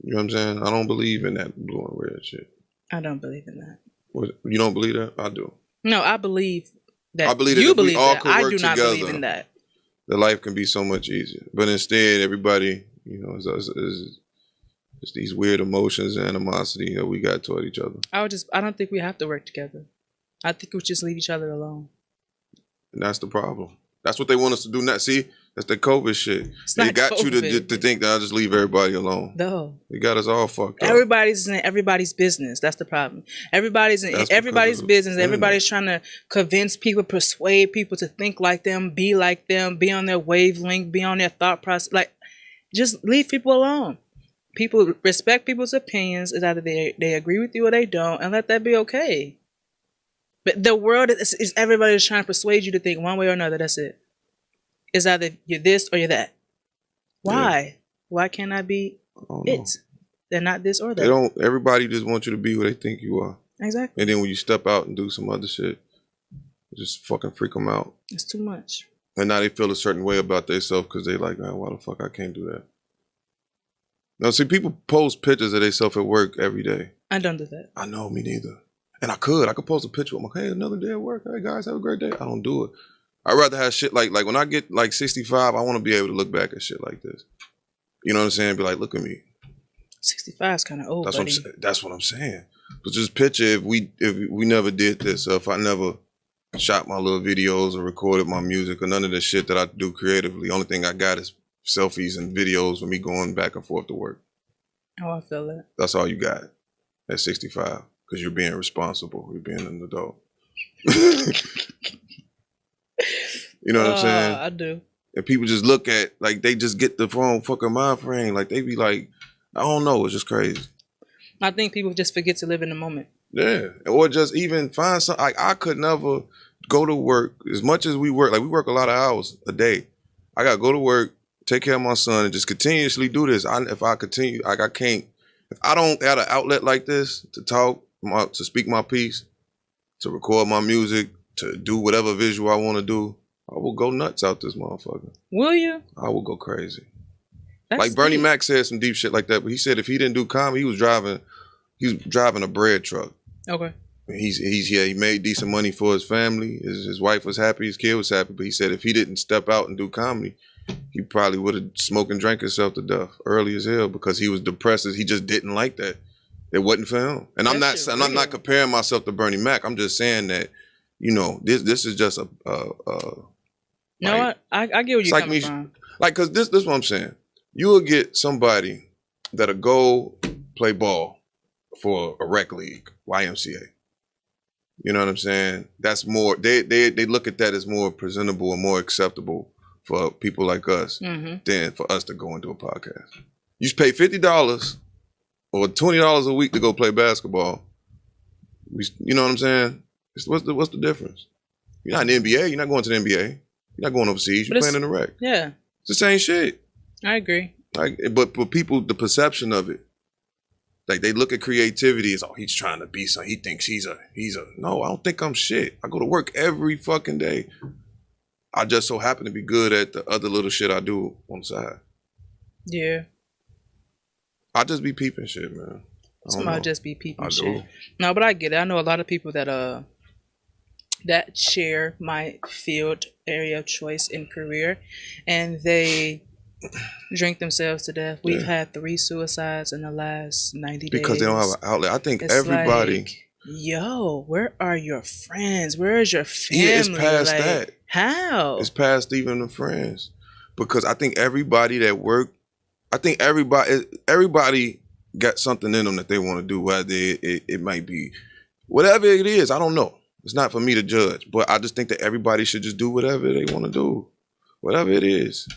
Speaker 1: You know what I'm saying? I don't believe in that blue and red shit.
Speaker 2: I don't believe in that.
Speaker 1: What, you don't believe that? I do.
Speaker 2: No, I believe that.
Speaker 1: I believe that you believe that.
Speaker 2: I do not believe in that.
Speaker 1: The life can be so much easier. But instead, everybody, is these weird emotions and animosity that we got toward each other.
Speaker 2: I don't think we have to work together. I think we just leave each other alone.
Speaker 1: And that's the problem. That's what they want us to do now. See, that's the COVID shit. They got you to think that I'll just leave everybody alone.
Speaker 2: No.
Speaker 1: They got us all fucked up.
Speaker 2: Everybody's in everybody's business. That's the problem. Everybody's in everybody's business. Everybody's trying to convince people, persuade people to think like them, be on their wavelength, be on their thought process. Like, Just leave people alone. People respect people's opinions. Is either they agree with you or they don't, and let that be okay. But the world is everybody is trying to persuade you to think one way or another. That's it. It's either you're this or you're that. Why?
Speaker 1: Yeah.
Speaker 2: Why can't I be it? They're not this or that.
Speaker 1: They don't. Everybody just wants you to be who they think you are.
Speaker 2: Exactly.
Speaker 1: And then when you step out and do some other shit, just fucking freak them out.
Speaker 2: It's too much.
Speaker 1: And now they feel a certain way about themselves because they like, man, why the fuck I can't do that? Now, see, people post pictures of themselves at work every day.
Speaker 2: I don't do that.
Speaker 1: I know, me neither. And I could post a picture. I'm like, hey, another day at work. Hey, guys, have a great day. I don't do it. I'd rather have shit like when I get like 65, I want to be able to look back at shit like this. You know what I'm saying? Be like, look at me.
Speaker 2: 65 is kind of old, buddy.
Speaker 1: That's what I'm saying. But just picture if we never did this, or if I never shot my little videos or recorded my music or none of the shit that I do creatively. Only thing I got is selfies and videos of me going back and forth to work.
Speaker 2: Oh, I feel that.
Speaker 1: That's all you got at 65 because you're being responsible. You're being an adult. You know what I'm saying?
Speaker 2: I do.
Speaker 1: And people just look at, like, they just get the wrong fucking mind frame. Like, they be like, I don't know. It's just crazy.
Speaker 2: I think people just forget to live in the moment.
Speaker 1: Yeah. Or just even find something. Like, I could never go to work as much as we work. Like, we work a lot of hours a day. I got to go to work, take care of my son, and just continuously do this. If I continue, like, I can't. If I don't have an outlet like this to talk, to speak my piece, to record my music, to do whatever visual I want to do, I will go nuts out this motherfucker.
Speaker 2: Will you?
Speaker 1: I will go crazy.
Speaker 2: That's
Speaker 1: like Bernie
Speaker 2: deep.
Speaker 1: Mac said some deep shit like that, but he said if he didn't do comedy, he was driving a bread truck.
Speaker 2: Okay.
Speaker 1: He made decent money for his family. His wife was happy, his kid was happy, but he said if he didn't step out and do comedy, he probably would have smoked and drank himself to death early as hell because he was depressed. He just didn't like that. It wasn't for him. And I'm not comparing myself to Bernie Mac. I'm just saying that, you know, this is just
Speaker 2: no, I get where you're coming from.
Speaker 1: Like, cause this is what I'm saying. You will get somebody that'll go play ball for a rec league, YMCA. You know what I'm saying? That's more. They look at that as more presentable and more acceptable for people like us than for us to go and do a podcast. You pay $50 or $20 a week to go play basketball. You know what I'm saying? What's the difference? You're not in the NBA. You're not going to the NBA. You're not going overseas. You're playing in the rec.
Speaker 2: Yeah,
Speaker 1: it's the same shit.
Speaker 2: I agree.
Speaker 1: Like, but people, the perception of it, like they look at creativity as, oh, he's trying to be something. He thinks he's a. No, I don't think I'm shit. I go to work every fucking day. I just so happen to be good at the other little shit I do on the side.
Speaker 2: Yeah.
Speaker 1: I just be peeping shit, man.
Speaker 2: Somebody just be peeping shit. No, but I get it. I know a lot of people that that share my field area of choice in career, and they drink themselves to death. We've had 3 suicides in the last 90 days.
Speaker 1: Because they don't have an outlet. I think everybody...
Speaker 2: Like, yo, where are your friends? Where is your family?
Speaker 1: Yeah, it's past that.
Speaker 2: How? It's
Speaker 1: past even the friends. Because I think everybody that work, I think everybody got something in them that they want to do. Whether it might be whatever it is, I don't know. It's not for me to judge. But I just think that everybody should just do whatever they want to do. Whatever it is.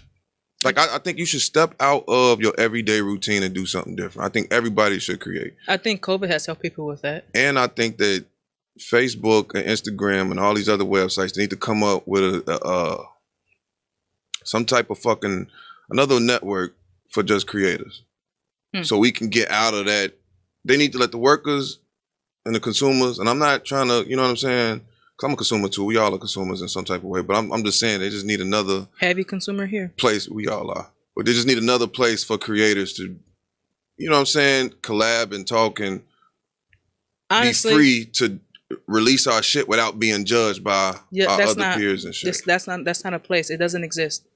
Speaker 1: Like, I think you should step out of your everyday routine and do something different. I think everybody should create.
Speaker 2: I think COVID has helped people with that.
Speaker 1: And I think that Facebook and Instagram and all these other websites, they need to come up with some type of another network for just creators. So we can get out of that. They need to let the workers and the consumers, and I'm not trying to, you know what I'm saying? Because I'm a consumer too. We all are consumers in some type of way. But I'm just saying they just need another...
Speaker 2: Heavy consumer here.
Speaker 1: ...place. We all are. But they just need another place for creators to, you know what I'm saying, collab and talk and honestly, be free to release our shit without being judged by our other peers and shit.
Speaker 2: That's not a place. It doesn't exist.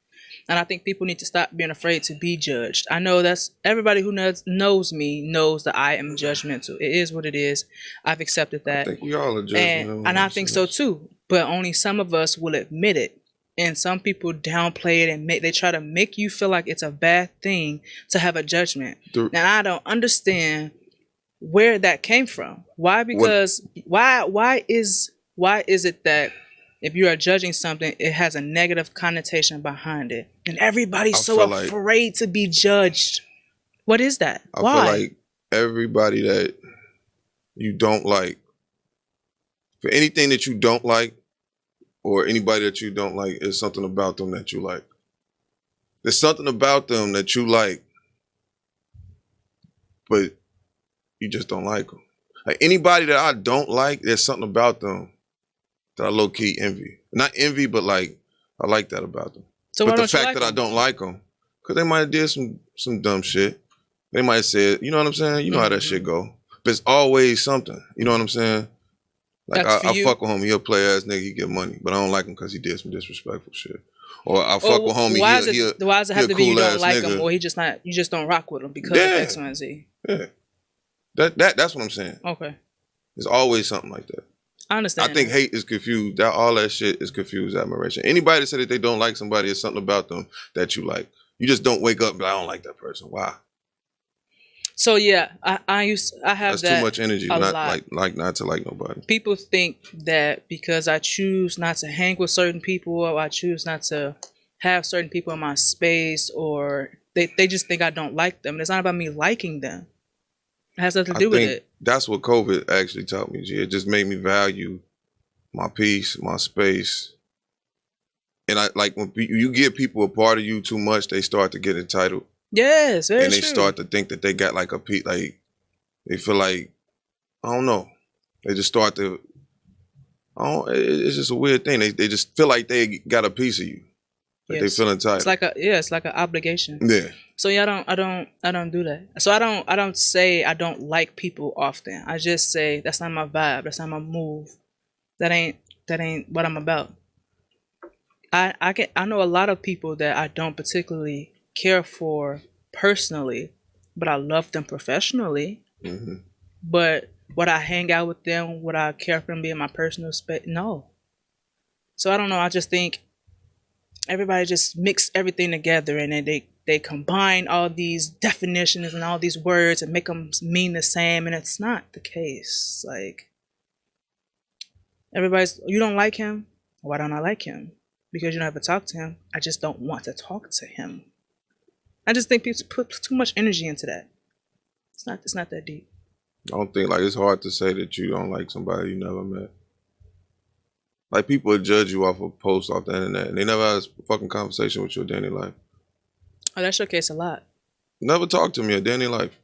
Speaker 2: And I think people need to stop being afraid to be judged. I know that's everybody who knows me knows that I am judgmental. It is what it is. I've accepted that.
Speaker 1: I think we all are judgmental.
Speaker 2: And I think so too. But only some of us will admit it. And some people downplay it and they try to make you feel like it's a bad thing to have a judgment. And I don't understand where that came from. Why? Because why is it that if you are judging something, it has a negative connotation behind it, and everybody's
Speaker 1: I
Speaker 2: so
Speaker 1: feel like
Speaker 2: afraid to be judged. What is that?
Speaker 1: I feel
Speaker 2: Why?
Speaker 1: like everybody that you don't like, for anything that you don't like, or anybody that you don't like, is something about them that you like. There's something about them that you like, but you just don't like them. Like anybody that I don't like, there's something about them that I low key envy. Not envy, but like I like that about them.
Speaker 2: So
Speaker 1: But
Speaker 2: why
Speaker 1: the
Speaker 2: don't you
Speaker 1: fact
Speaker 2: like
Speaker 1: that I
Speaker 2: them?
Speaker 1: don't like them, because they might have did some dumb shit. They might have said, you know what I'm saying? You know how that shit go. But it's always something. You know what I'm saying? Like
Speaker 2: That's for
Speaker 1: I
Speaker 2: you.
Speaker 1: fuck with him, he a play ass nigga, he get money, but I don't like him because he did some disrespectful shit. Or I fuck with homie,
Speaker 2: why does it have to be you
Speaker 1: cool
Speaker 2: don't
Speaker 1: ass
Speaker 2: like
Speaker 1: nigga.
Speaker 2: him, or you just don't rock with him because of X, Y, and Z?
Speaker 1: Yeah. That's what I'm saying.
Speaker 2: Okay,
Speaker 1: There's always something like that.
Speaker 2: I understand.
Speaker 1: I think hate is confused. That all that shit is confused admiration. Anybody that said that they don't like somebody, is something about them that you like. You just don't wake up and be like, I don't like that person. Why?
Speaker 2: So yeah, I have
Speaker 1: That's
Speaker 2: that
Speaker 1: too much energy.
Speaker 2: a
Speaker 1: Not
Speaker 2: lot.
Speaker 1: like not to like nobody.
Speaker 2: People think that because I choose not to hang with certain people, or I choose not to have certain people in my space, or they just think I don't like them. It's not about me liking them. It has nothing to do with it.
Speaker 1: That's what COVID actually taught me, G. It just made me value my peace, my space. And I like when you give people a part of you too much, they start to get entitled.
Speaker 2: Yes, very
Speaker 1: and they
Speaker 2: true.
Speaker 1: start to think that they got like a piece, like they feel like, I don't know. They just start to, it's just a weird thing. They just feel like they got a piece of you. Like
Speaker 2: Yes.
Speaker 1: they feel entitled.
Speaker 2: It's like an obligation.
Speaker 1: Yeah.
Speaker 2: So yeah, I don't do that. So I don't say I don't like people often. I just say that's not my vibe. That's not my move. That ain't what I'm about. I know a lot of people that I don't particularly care for personally, but I love them professionally.
Speaker 1: Mm-hmm.
Speaker 2: But would I hang out with them? Would I care for them being my personal space? No. So I don't know. I just think everybody just mix everything together, and then they combine all these definitions and all these words and make them mean the same, and it's not the case. Like you don't like him. Why don't I like him? Because you don't ever talk to him. I just don't want to talk to him. I just think people put too much energy into that. It's not that deep.
Speaker 1: I don't think, like, it's hard to say that you don't like somebody you never met. Like, people would judge you off of posts off the internet, and they never had a fucking conversation with you a day in their life.
Speaker 2: Oh, that's your case a lot.
Speaker 1: Never talk to me a day in their life.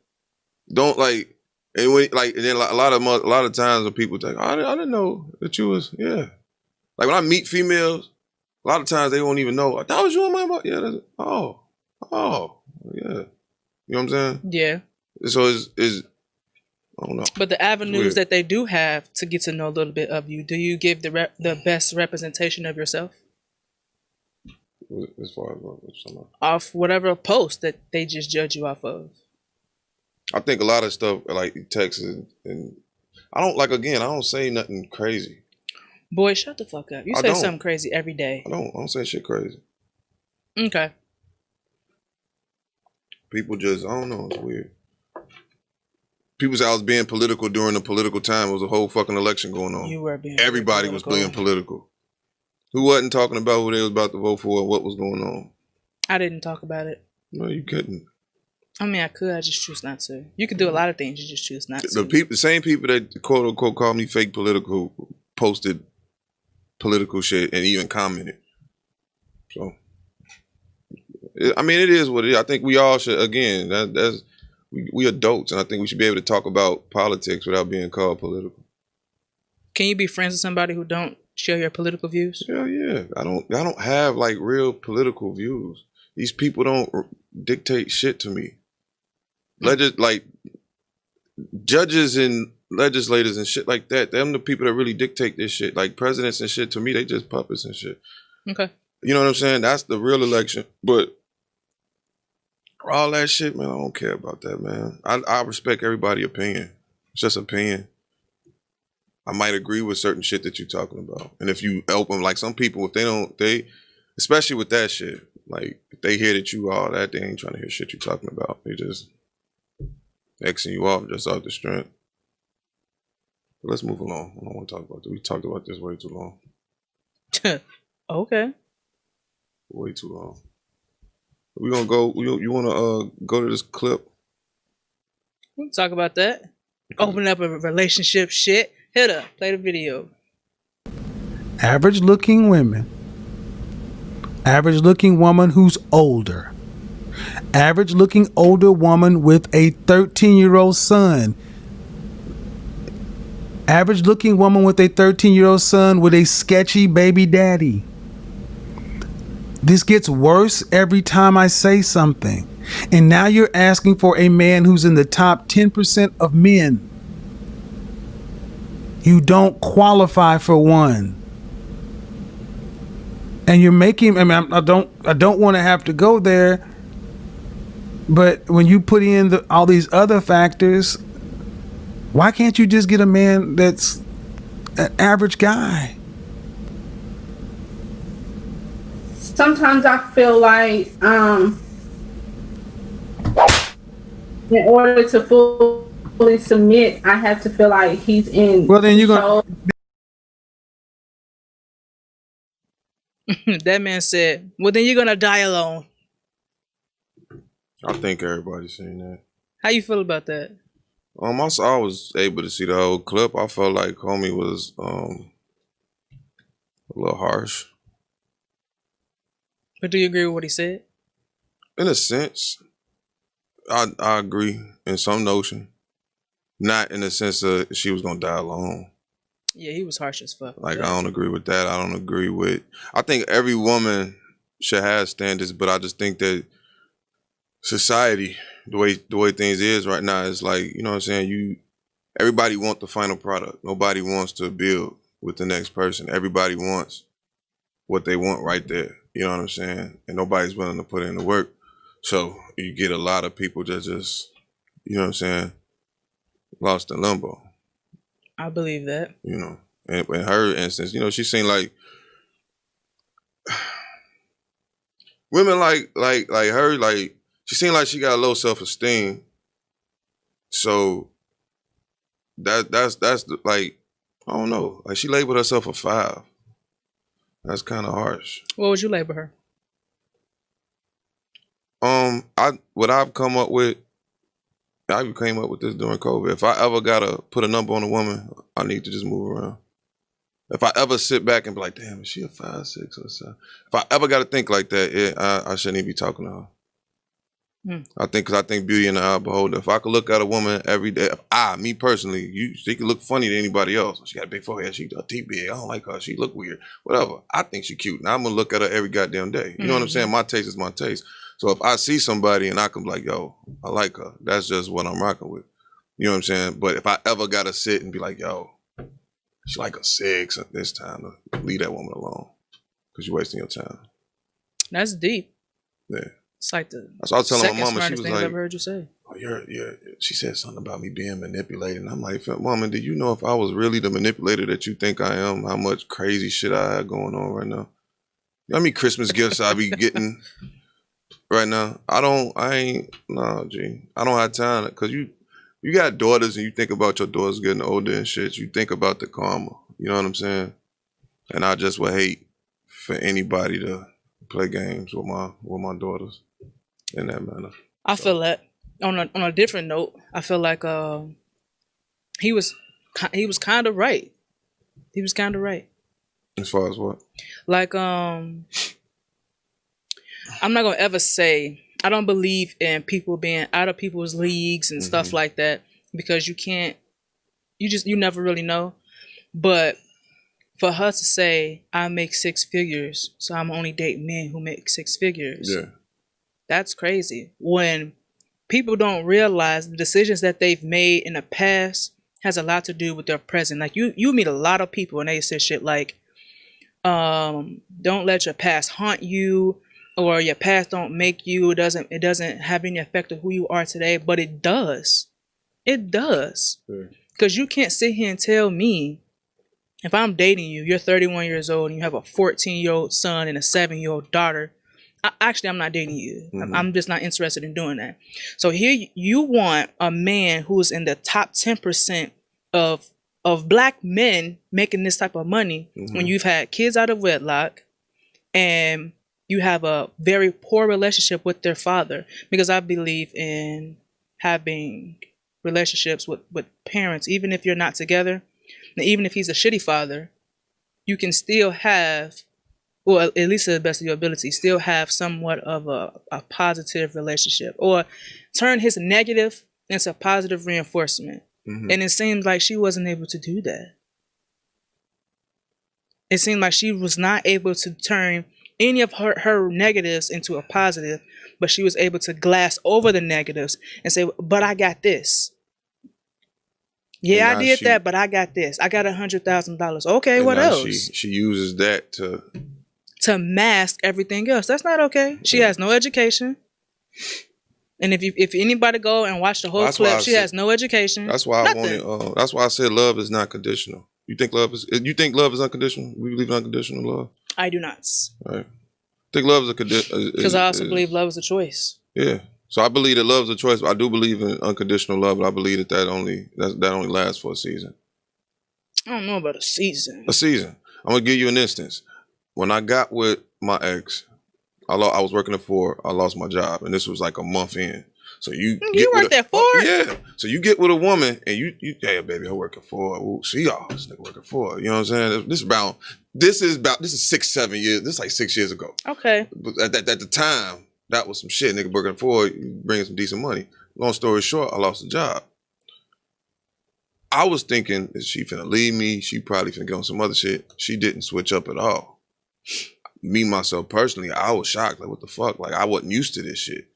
Speaker 1: Don't like, and when like, and then a lot of times when people think, I didn't know that you was, yeah. Like when I meet females, a lot of times they won't even know. That was you on my mouth. Yeah. Yeah. You know what I'm saying?
Speaker 2: Yeah.
Speaker 1: So it's I don't know.
Speaker 2: But the avenues that they do have to get to know a little bit of you, do you give the best representation of yourself?
Speaker 1: As far as what you're talking about?
Speaker 2: Off whatever post that they just judge you off of.
Speaker 1: I think a lot of stuff like texts and I don't say nothing crazy.
Speaker 2: Boy, shut the fuck up. You say something crazy every day.
Speaker 1: I don't say shit crazy.
Speaker 2: Okay.
Speaker 1: People just, I don't know, it's weird. People say I was being political during the political time. It was a whole fucking election going on.
Speaker 2: You were being
Speaker 1: Everybody was being political. Who wasn't talking about who they was about to vote for and what was going on?
Speaker 2: I didn't talk about it.
Speaker 1: No, you couldn't.
Speaker 2: I mean, I could. I just choose not to. You could do a lot of things. You just choose not to.
Speaker 1: The same people that quote unquote called me fake political posted political shit and even commented. So, I mean, it is what it is. I think we all should. Again, that's we adults, and I think we should be able to talk about politics without being called political.
Speaker 2: Can you be friends with somebody who don't share your political views?
Speaker 1: Hell yeah. I don't have like real political views. These people don't dictate shit to me. Like judges and legislators and shit like that, them the people that really dictate this shit. Like presidents and shit, to me, they just puppets and shit.
Speaker 2: Okay.
Speaker 1: You know what I'm saying? That's the real election. But all that shit, man, I don't care about that, man. I respect everybody's opinion. It's just opinion. I might agree with certain shit that you're talking about. And if you open, like some people, if they especially with that shit, like if they hear that you all that, they ain't trying to hear shit you're talking about. They just Xing you off just off the strength. But let's move along. I don't want to talk about this. We talked about this way too long.
Speaker 2: Okay.
Speaker 1: Way too long. We gonna go. You wanna go to this clip?
Speaker 2: We'll talk about that. Open up a relationship shit. Hit up. Play the video.
Speaker 3: Average looking women. Average looking woman who's older. Average looking older woman with a 13-year-old son. Average looking woman with a 13-year-old son with a sketchy baby daddy. This gets worse every time I say something. And now you're asking for a man who's in the top 10% of men. You don't qualify for one. And you're making, I mean, I don't want to have to go there, but when you put in all these other factors, why can't you just get a man that's an average guy?
Speaker 4: Sometimes I feel like in order to fully submit, I have to feel like he's in.
Speaker 3: Well, then you're gonna.
Speaker 2: That man said, well, then you're going to die alone.
Speaker 1: I think everybody's seen that.
Speaker 2: How you feel about that?
Speaker 1: I was able to see the whole clip. I felt like homie was a little harsh.
Speaker 2: But do you agree with what he said?
Speaker 1: In a sense, I agree in some notion. Not in the sense that she was gonna die alone.
Speaker 2: Yeah, he was harsh as fuck.
Speaker 1: Like, I don't agree with that. I don't agree with. I think every woman should have standards, but I just think that society, the way things is right now, is like, you know what I'm saying. Everybody wants the final product. Nobody wants to build with the next person. Everybody wants what they want right there. You know what I'm saying? And nobody's willing to put in the work. So you get a lot of people that just, you know what I'm saying, lost in limbo.
Speaker 2: I believe that.
Speaker 1: You know, and in her instance, you know, she seemed like women like her, like she seemed like she got low self-esteem. So that's like, I don't know. Like, she labeled herself a 5. That's kind of harsh.
Speaker 2: What would you label her?
Speaker 1: What I've come up with, I came up with this during COVID. If I ever gotta put a number on a woman, I need to just move around. If I ever sit back and be like, damn, is she a 5'6" or 7? If I ever gotta think like that, yeah, I shouldn't even be talking to her. Because I think beauty in the eye of the beholder. If I could look at a woman every day, me personally, she could look funny to anybody else. She got a big forehead, she got teeth big, I don't like her, she look weird, whatever. I think she cute, and I'm gonna look at her every goddamn day. You know what I'm saying? My taste is my taste. So if I see somebody and I can be like, yo, I like her, that's just what I'm rocking with. You know what I'm saying? But if I ever gotta sit and be like, yo, she like a 6 at this time, leave that woman alone, because you're wasting your time.
Speaker 2: That's deep.
Speaker 1: Yeah.
Speaker 2: It's like the
Speaker 1: that's what I was telling
Speaker 2: second
Speaker 1: my mama. She
Speaker 2: smartest
Speaker 1: was
Speaker 2: thing
Speaker 1: like,
Speaker 2: I've ever heard you say.
Speaker 1: Oh, you're. She said something about me being manipulated. And I'm like, woman, do you know if I was really the manipulator that you think I am, how much crazy shit I have going on right now? You know how many Christmas gifts I be getting right now? I don't have time, because you got daughters and you think about your daughters getting older and shit. You think about the karma. You know what I'm saying? And I just would hate for anybody to play games with my daughters in that manner.
Speaker 2: I feel that. On a different note, I feel like he was kind of right. He was kind of right.
Speaker 1: As far as what?
Speaker 2: Like, I'm not gonna ever say I don't believe in people being out of people's leagues and stuff like that, because you never really know. But for her to say, I make 6 figures, so I'm only dating men who make 6 figures.
Speaker 1: Yeah.
Speaker 2: That's crazy. When people don't realize the decisions that they've made in the past has a lot to do with their present. Like, you meet a lot of people and they say shit like, don't let your past haunt you, or your past don't make you. It doesn't have any effect of who you are today, but it does. It does. Because you can't sit here and tell me, if I'm dating you, you're 31 years old and you have a 14-year-old son and a 7-year-old daughter. I'm not dating you. I'm just not interested in doing that. So here you want a man who's in the top 10% of black men making this type of money when you've had kids out of wedlock, and you have a very poor relationship with their father, because I believe in having relationships with parents, even if you're not together, and even if he's a shitty father, you can still have, well, at least to the best of your ability, still have somewhat of a positive relationship, or turn his negative into positive reinforcement. And it seemed like she wasn't able to do that. It seemed like she was not able to turn any of her negatives into a positive, but she was able to glass over the negatives and say, but I got this. Yeah, I did that, but I got this. I got $100,000. Okay, what else?
Speaker 1: She uses that
Speaker 2: to mask everything else. That's not okay. She has no education. And if anybody go and watch the whole clip, she has no education.
Speaker 1: That's why I wanted. That's why I said love is not conditional. You think love is? You think love is unconditional? We believe in unconditional love.
Speaker 2: I do not.
Speaker 1: Right. I think love is a condition.
Speaker 2: Because I also believe love is a choice.
Speaker 1: Yeah. So I believe that love is a choice. But I do believe in unconditional love, but I believe that only lasts for a season.
Speaker 2: I don't know about a season.
Speaker 1: A season. I'm gonna give you an instance. When I got with my ex, I was working at Ford. I lost my job, and this was like a month in. So you
Speaker 2: worked at Ford?
Speaker 1: Yeah. So you get with a woman, and you hey baby, I work at Ford. Ooh, see y'all, this nigga working at Ford. You know what I'm saying? This is 6-7 years. This is like 6 years ago.
Speaker 2: Okay.
Speaker 1: But at the time, that was some shit. Nigga working at Ford, bringing some decent money. Long story short, I lost the job. I was thinking, is she finna leave me? She probably finna get on some other shit. She didn't switch up at all. Me, myself, personally, I was shocked. Like, what the fuck? Like, I wasn't used to this shit.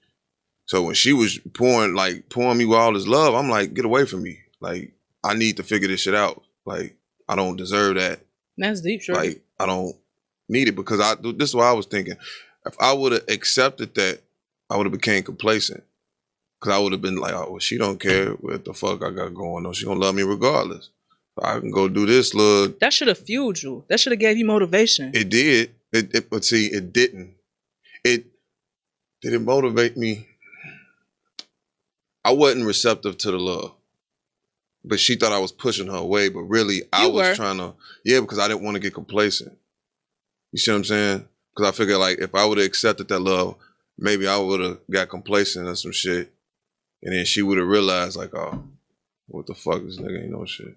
Speaker 1: So when she was pouring me with all this love, I'm like, get away from me. Like, I need to figure this shit out. Like, I don't deserve that.
Speaker 2: That's deep, sure.
Speaker 1: Like, I don't need it, because this is what I was thinking. If I would have accepted that, I would have became complacent. Because I would have been like, oh, well, she don't care what the fuck I got going on. She gonna love me regardless. So I can go do this, look.
Speaker 2: That should have fueled you. That should have gave you motivation.
Speaker 1: It did. But see, it didn't. Did it motivate me? I wasn't receptive to the love. But she thought I was pushing her away. But really, I was trying to, because I didn't want to get complacent. You see what I'm saying? Because I figured, like, if I would have accepted that love, maybe I would have got complacent or some shit. And then she would have realized, like, oh, what the fuck, this nigga ain't no shit.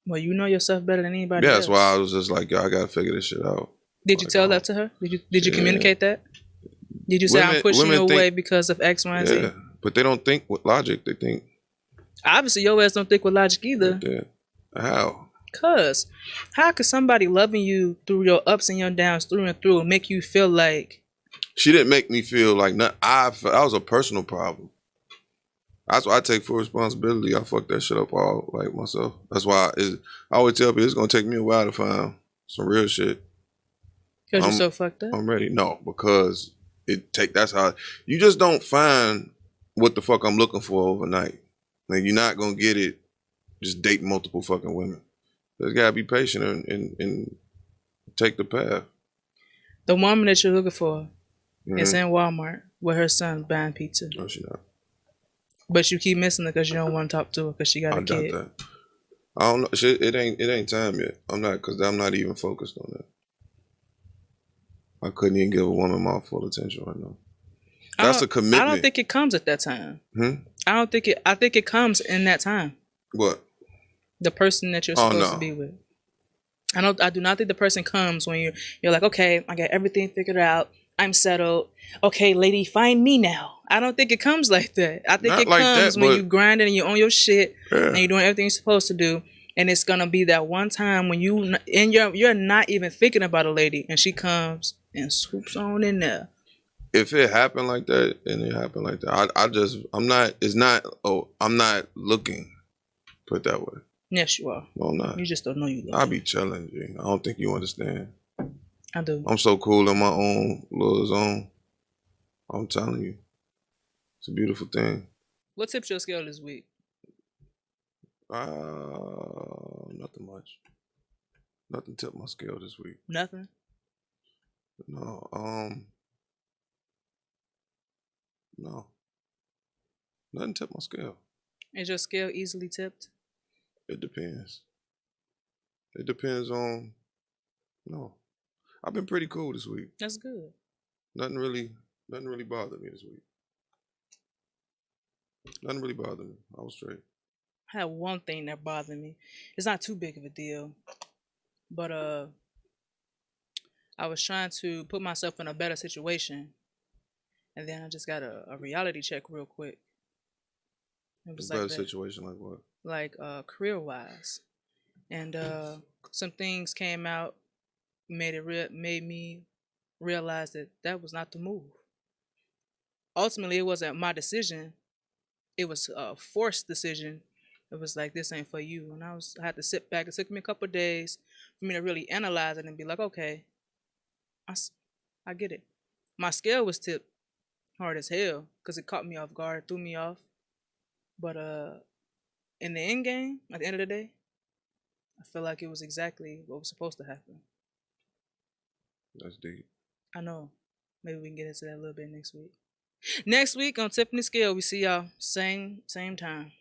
Speaker 2: Well, you know yourself better than anybody else.
Speaker 1: That's why I was just like, yo, I gotta figure this shit out.
Speaker 2: Did you tell that to her? Did you communicate that? Did you say, I'm pushing you away because of X, Y, and Z?
Speaker 1: Yeah, but they don't think with logic. They think.
Speaker 2: Obviously, your ass don't think with logic either.
Speaker 1: How?
Speaker 2: Cause how could somebody loving you through your ups and your downs, through and through, make you feel like?
Speaker 1: She didn't make me feel like that was a personal problem. That's why I take full responsibility. I fucked that shit up all like myself. That's why I always tell people it's gonna take me a while to find some real shit.
Speaker 2: Because you're so fucked up?
Speaker 1: I'm ready. No, because that's how you just don't find what the fuck I'm looking for overnight. Like, you're not gonna get it just dating multiple fucking women. There's gotta be patient and take the path.
Speaker 2: The woman that you're looking for is in Walmart with her son buying pizza.
Speaker 1: No, she not.
Speaker 2: But you keep missing her because you don't want to talk to her because she got a kid.
Speaker 1: Doubt that. I don't know. Shit, it ain't time yet. I'm not even focused on that. I couldn't even give a woman my full attention right now. That's a commitment.
Speaker 2: I don't think it comes at that time. I think it comes in that time.
Speaker 1: What?
Speaker 2: The person that you're supposed to be with. I do not think the person comes when you're like, okay, I got everything figured out. I'm settled. Okay, lady, find me now. I don't think it comes like that. I think it comes when you grinding and you own your shit and you're doing everything you're supposed to do. And it's gonna be that one time when you're not even thinking about a lady and she comes and swoops on in there.
Speaker 1: If it happened like that, then it happened like that. I'm not looking. Put it that way.
Speaker 2: Yes, you are.
Speaker 1: No, I'm not.
Speaker 2: You just don't know you looking.
Speaker 1: I be chilling, G. I don't think you understand.
Speaker 2: I do.
Speaker 1: I'm so cool in my own little zone. I'm telling you. It's a beautiful thing.
Speaker 2: What tipped your scale this week?
Speaker 1: Nothing much. Nothing tipped my scale this week.
Speaker 2: Nothing?
Speaker 1: No. No. Nothing tipped my scale.
Speaker 2: Is your scale easily tipped?
Speaker 1: It depends. It depends on... No. I've been pretty cool this week.
Speaker 2: That's good.
Speaker 1: Nothing really bothered me this week. Nothing really bothered me. I was straight.
Speaker 2: I had one thing that bothered me. It's not too big of a deal, but I was trying to put myself in a better situation, and then I just got a reality check real quick. It was like
Speaker 1: Better
Speaker 2: that,
Speaker 1: situation like what?
Speaker 2: like career wise, and some things came out, made me realize that that was not the move. Ultimately, it wasn't my decision. It was a forced decision. It was like, this ain't for you, and I had to sit back. It took me a couple of days for me to really analyze it and be like, okay, I get it. My scale was tipped hard as hell because it caught me off guard, threw me off. But in the end game, at the end of the day, I feel like it was exactly what was supposed to happen.
Speaker 1: That's deep.
Speaker 2: I know. Maybe we can get into that a little bit next week. Next week on Tiffany Scale, we see y'all same time.